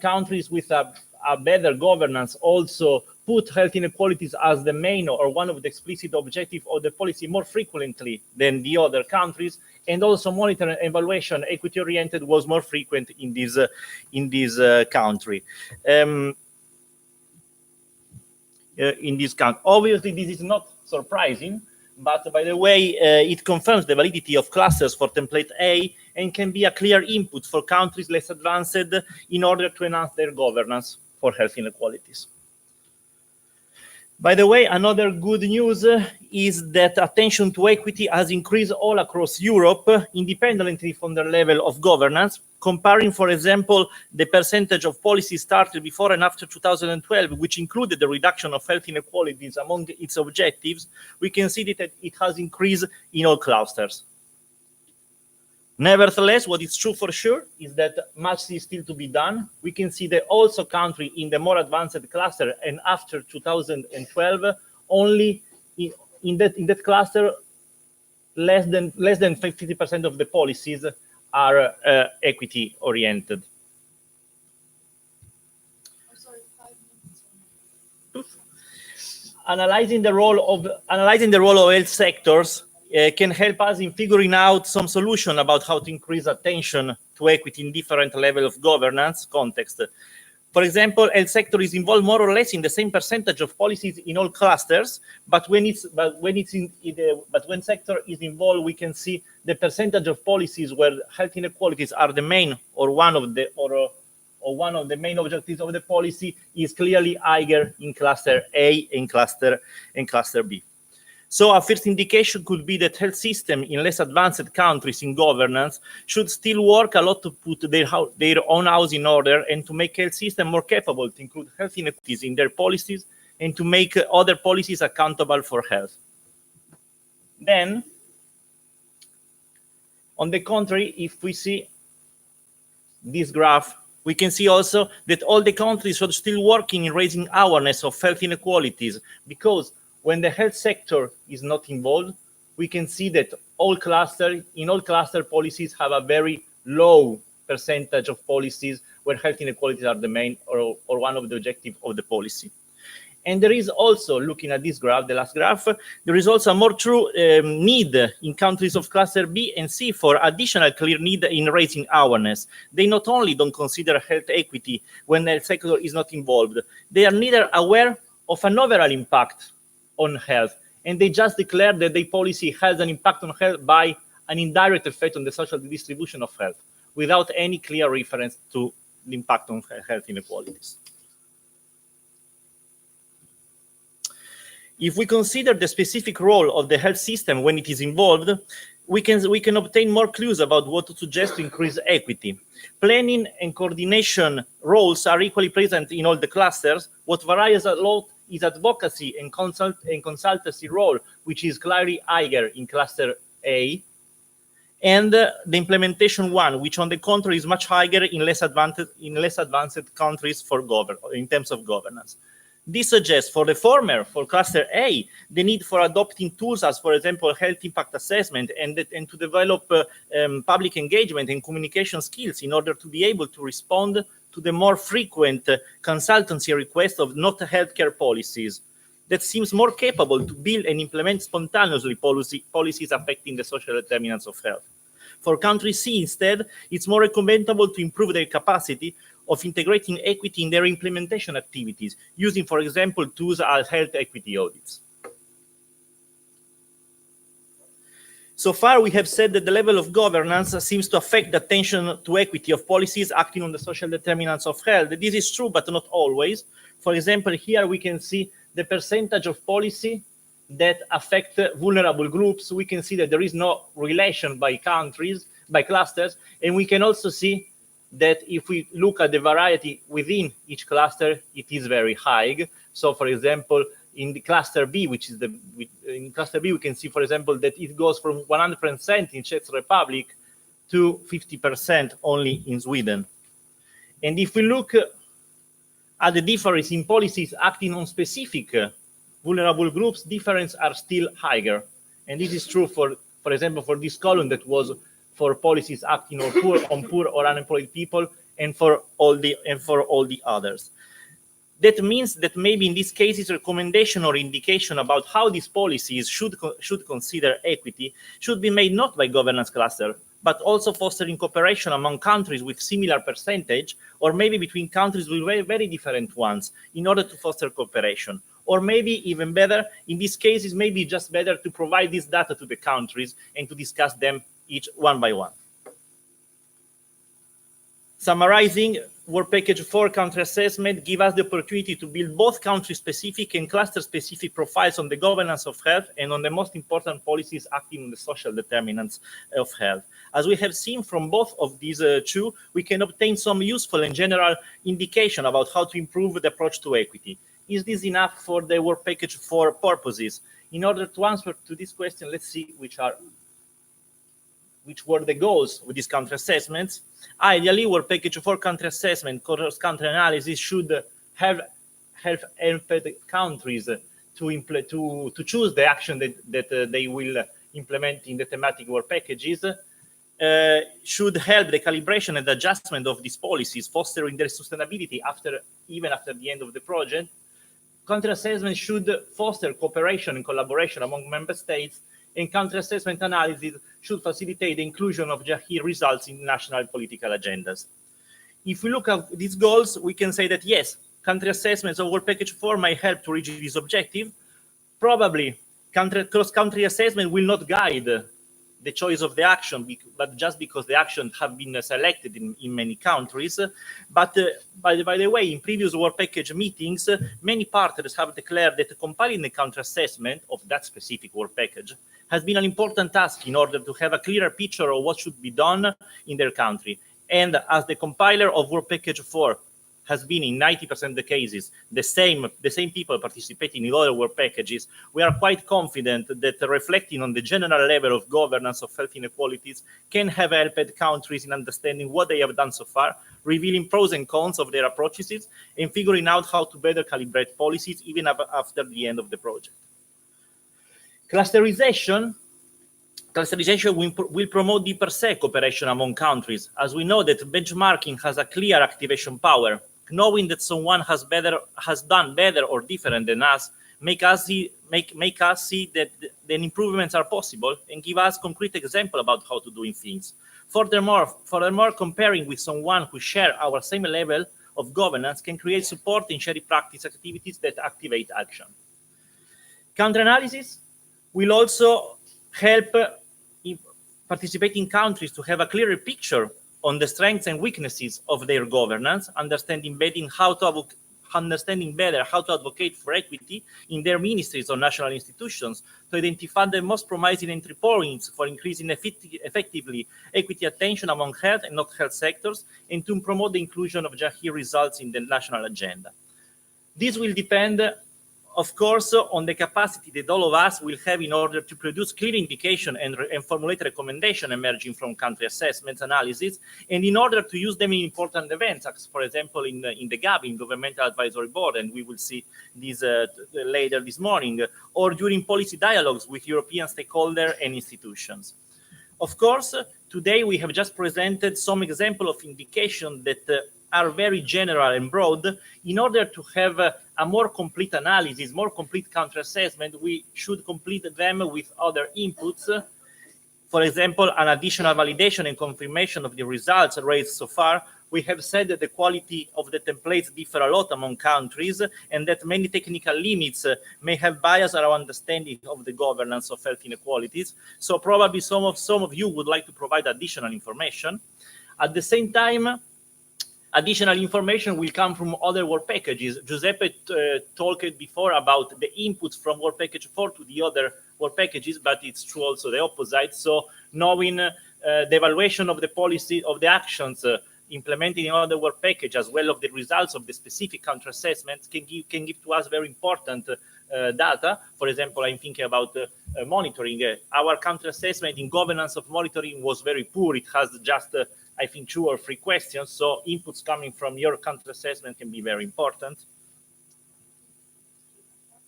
countries with a better governance also put health inequalities as the main or one of the explicit objectives of the policy more frequently than the other countries, and also monitoring and evaluation equity-oriented was more frequent in this country. Obviously, this is not surprising, but by the way, it confirms the validity of clusters for template A and can be a clear input for countries less advanced in order to enhance their governance for health inequalities. By the way, another good news is that attention to equity has increased all across Europe, independently from the level of governance. Comparing, for example, the percentage of policies started before and after 2012, which included the reduction of health inequalities among its objectives, we can see that it has increased in all clusters. Nevertheless, what is true for sure is that much is still to be done. We can see that also country in the more advanced cluster and after 2012, only in that cluster, less than 50% of the policies are equity oriented. Analyzing the role of health sectors can help us in figuring out some solution about how to increase attention to equity in different levels of governance context. For example, health sector is involved more or less in the same percentage of policies in all clusters, but when sector is involved, we can see the percentage of policies where health inequalities are the main or one of the main objectives of the policy is clearly higher in cluster A and cluster B. So a first indication could be that health system in less advanced countries in governance should still work a lot to put their own house in order and to make health system more capable to include health inequities in their policies and to make other policies accountable for health. Then, on the contrary, if we see this graph, we can see also that all the countries are still working in raising awareness of health inequalities, because when the health sector is not involved, we can see that in all cluster policies have a very low percentage of policies where health inequalities are the main or one of the objectives of the policy. And there is also, looking at this graph, the last graph, there is also a more true need in countries of cluster B and C for additional clear need in raising awareness. They not only don't consider health equity when the health sector is not involved, they are neither aware of an overall impact on health, and they just declare that the policy has an impact on health by an indirect effect on the social distribution of health, without any clear reference to the impact on health inequalities. If we consider the specific role of the health system when it is involved, we can obtain more clues about what to suggest to increase equity. Planning and coordination roles are equally present in all the clusters. What varies a lot is advocacy and consultancy role, which is clearly higher in cluster A, and the implementation one, which on the contrary is much higher in less advanced countries in terms of governance. This suggests for the former, for cluster A, the need for adopting tools as, for example, health impact assessment and to develop public engagement and communication skills in order to be able to respond to the more frequent consultancy requests of not healthcare policies that seems more capable to build and implement spontaneously policies affecting the social determinants of health. For country C, instead, it's more recommendable to improve their capacity of integrating equity in their implementation activities, using, for example, tools as health equity audits. So far, we have said that the level of governance seems to affect the attention to equity of policies acting on the social determinants of health. This is true, but not always. For example, here we can see the percentage of policy that affect vulnerable groups. We can see that there is no relation by countries, by clusters, and we can also see that if we look at the variety within each cluster, it is very high. So, for example, in the cluster B, in cluster B, we can see, for example, that it goes from 100% in Czech Republic to 50% only in Sweden. And if we look at the difference in policies acting on specific vulnerable groups, differences are still higher. And this is true for example, for this column that was for policies acting on poor or unemployed people, and for all the others. That means that maybe in this case, recommendation or indication about how these policies should consider equity should be made not by governance cluster, but also fostering cooperation among countries with similar percentage, or maybe between countries with very, very different ones, in order to foster cooperation. Or maybe even better, in these cases, maybe just better to provide this data to the countries and to discuss them each one by one. Summarizing, Work Package 4 country assessment give us the opportunity to build both country-specific and cluster-specific profiles on the governance of health and on the most important policies acting on the social determinants of health. As we have seen from both of these two, we can obtain some useful and general indication about how to improve the approach to equity. Is this enough for the Work Package 4 purposes? In order to answer to this question, let's see which were the goals with these country assessments. Ideally, Work Package 4 country assessment, cross-country analysis should have helped countries to choose the action that they will implement in the thematic work packages, should help the calibration and adjustment of these policies, fostering their sustainability even after the end of the project. Country assessment should foster cooperation and collaboration among member states, and country assessment analysis should facilitate the inclusion of JAHI results in national political agendas. if we look at these goals, we can say that yes, country assessments of Work Package 4 might help to reach this objective. Probably cross-country assessment will not guide the choice of the action, but just because the actions have been selected in many countries. But by the way, in previous Work Package meetings, many partners have declared that compiling the country assessment of that specific Work Package has been an important task in order to have a clearer picture of what should be done in their country. And as the compiler of Work Package 4 has been in 90% of the cases the same people participating in other work packages, we are quite confident that reflecting on the general level of governance of health inequalities can have helped countries in understanding what they have done so far, revealing pros and cons of their approaches, and figuring out how to better calibrate policies even after the end of the project. Clusterization will promote deeper cooperation among countries, as we know that benchmarking has a clear activation power. Knowing that someone has done better or different than us make us see that the improvements are possible and give us concrete example about how to do things. Furthermore, comparing with someone who share our same level of governance can create support in shared practice activities that activate action. Country analysis will also help participating countries to have a clearer picture on the strengths and weaknesses of their governance, understanding better how to advocate for equity in their ministries or national institutions, to identify the most promising entry points for increasing effectively equity attention among health and not health sectors, and to promote the inclusion of JAHI results in the national agenda. This will depend, of course, on the capacity that all of us will have in order to produce clear indication and formulate recommendation emerging from country assessments analysis, and in order to use them in important events, for example, in the GAB, in Governmental Advisory Board, and we will see this later this morning, or during policy dialogues with European stakeholders and institutions. Of course, today we have just presented some example of indication that are very general and broad. In order to have a more complete analysis, more complete country assessment, we should complete them with other inputs. For example, an additional validation and confirmation of the results raised so far. We have said that the quality of the templates differ a lot among countries, and that many technical limits may have bias around understanding of the governance of health inequalities. So probably some of you would like to provide additional information. At the same time, additional information will come from other work packages. Giuseppe talked before about the inputs from Work Package 4 to the other work packages, but it's true also the opposite. So knowing the evaluation of the policy, of the actions implemented in other work package, as well as the results of the specific country assessments, can give to us very important data. For example, I'm thinking about monitoring. Our country assessment in governance of monitoring was very poor. It has just I think 2 or 3 questions, so inputs coming from your country assessment can be very important.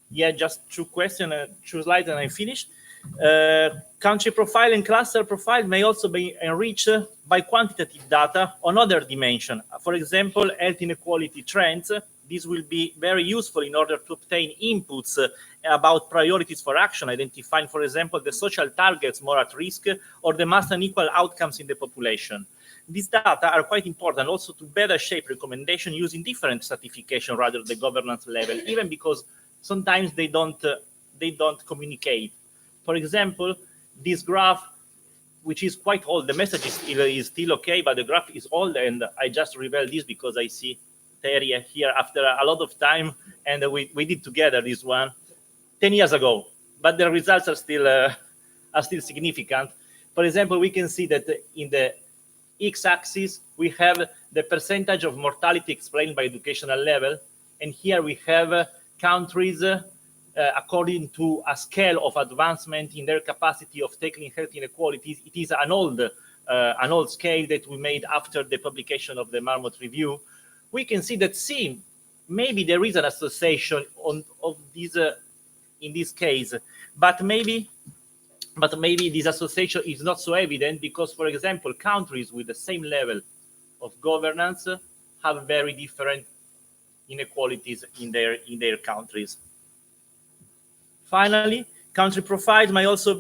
Yeah, just 2 questions, 2 slides, and I'm finished. Country profile and cluster profile may also be enriched by quantitative data on other dimensions. For example, health inequality trends. This will be very useful in order to obtain inputs about priorities for action, identifying, for example, the social targets more at risk or the most unequal outcomes in the population. These data are quite important also to better shape recommendation using different stratification rather than the governance level, even because sometimes they don't communicate. For example, this graph, which is quite old, the message is still okay, but the graph is old, and I just revealed this because I see Terry here after a lot of time, and we did together this one 10 years ago, but the results are still significant. For example, we can see that in the x-axis, we have the percentage of mortality explained by educational level. And here we have countries according to a scale of advancement in their capacity of tackling health inequalities. It is an old scale that we made after the publication of the Marmot Review. We can see that maybe there is an association of these in this case, but maybe this association is not so evident because, for example, countries with the same level of governance have very different inequalities in their countries. Finally, country profiles may also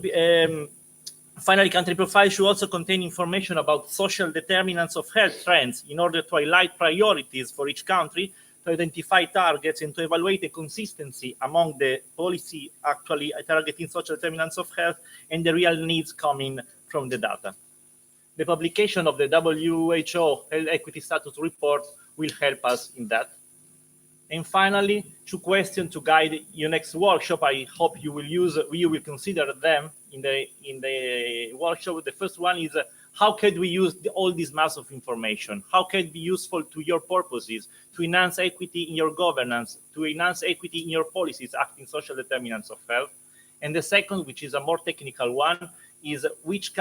Finally, country profile should also contain information about social determinants of health trends in order to highlight priorities for each country, to identify targets, and to evaluate the consistency among the policy actually targeting social determinants of health and the real needs coming from the data. The publication of the WHO Health Equity Status Report will help us in that. And finally, 2 questions to guide your next workshop. I hope you will consider them in the workshop. The first one is how can we use all this mass of information? How can it be useful to your purposes, to enhance equity in your governance, to enhance equity in your policies acting social determinants of health? And the second, which is a more technical one, is which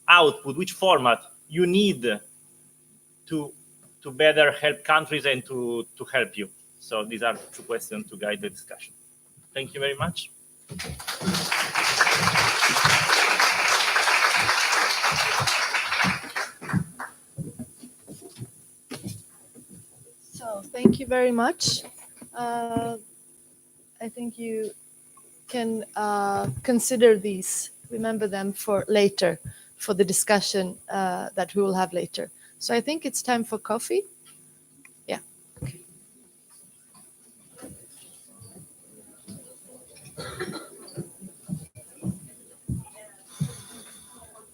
output, which format you need to better help countries and to help you. So these are 2 questions to guide the discussion. Thank you very much. So thank you very much. I think you can consider these, remember them for later, for the discussion that we will have later. So I think it's time for coffee.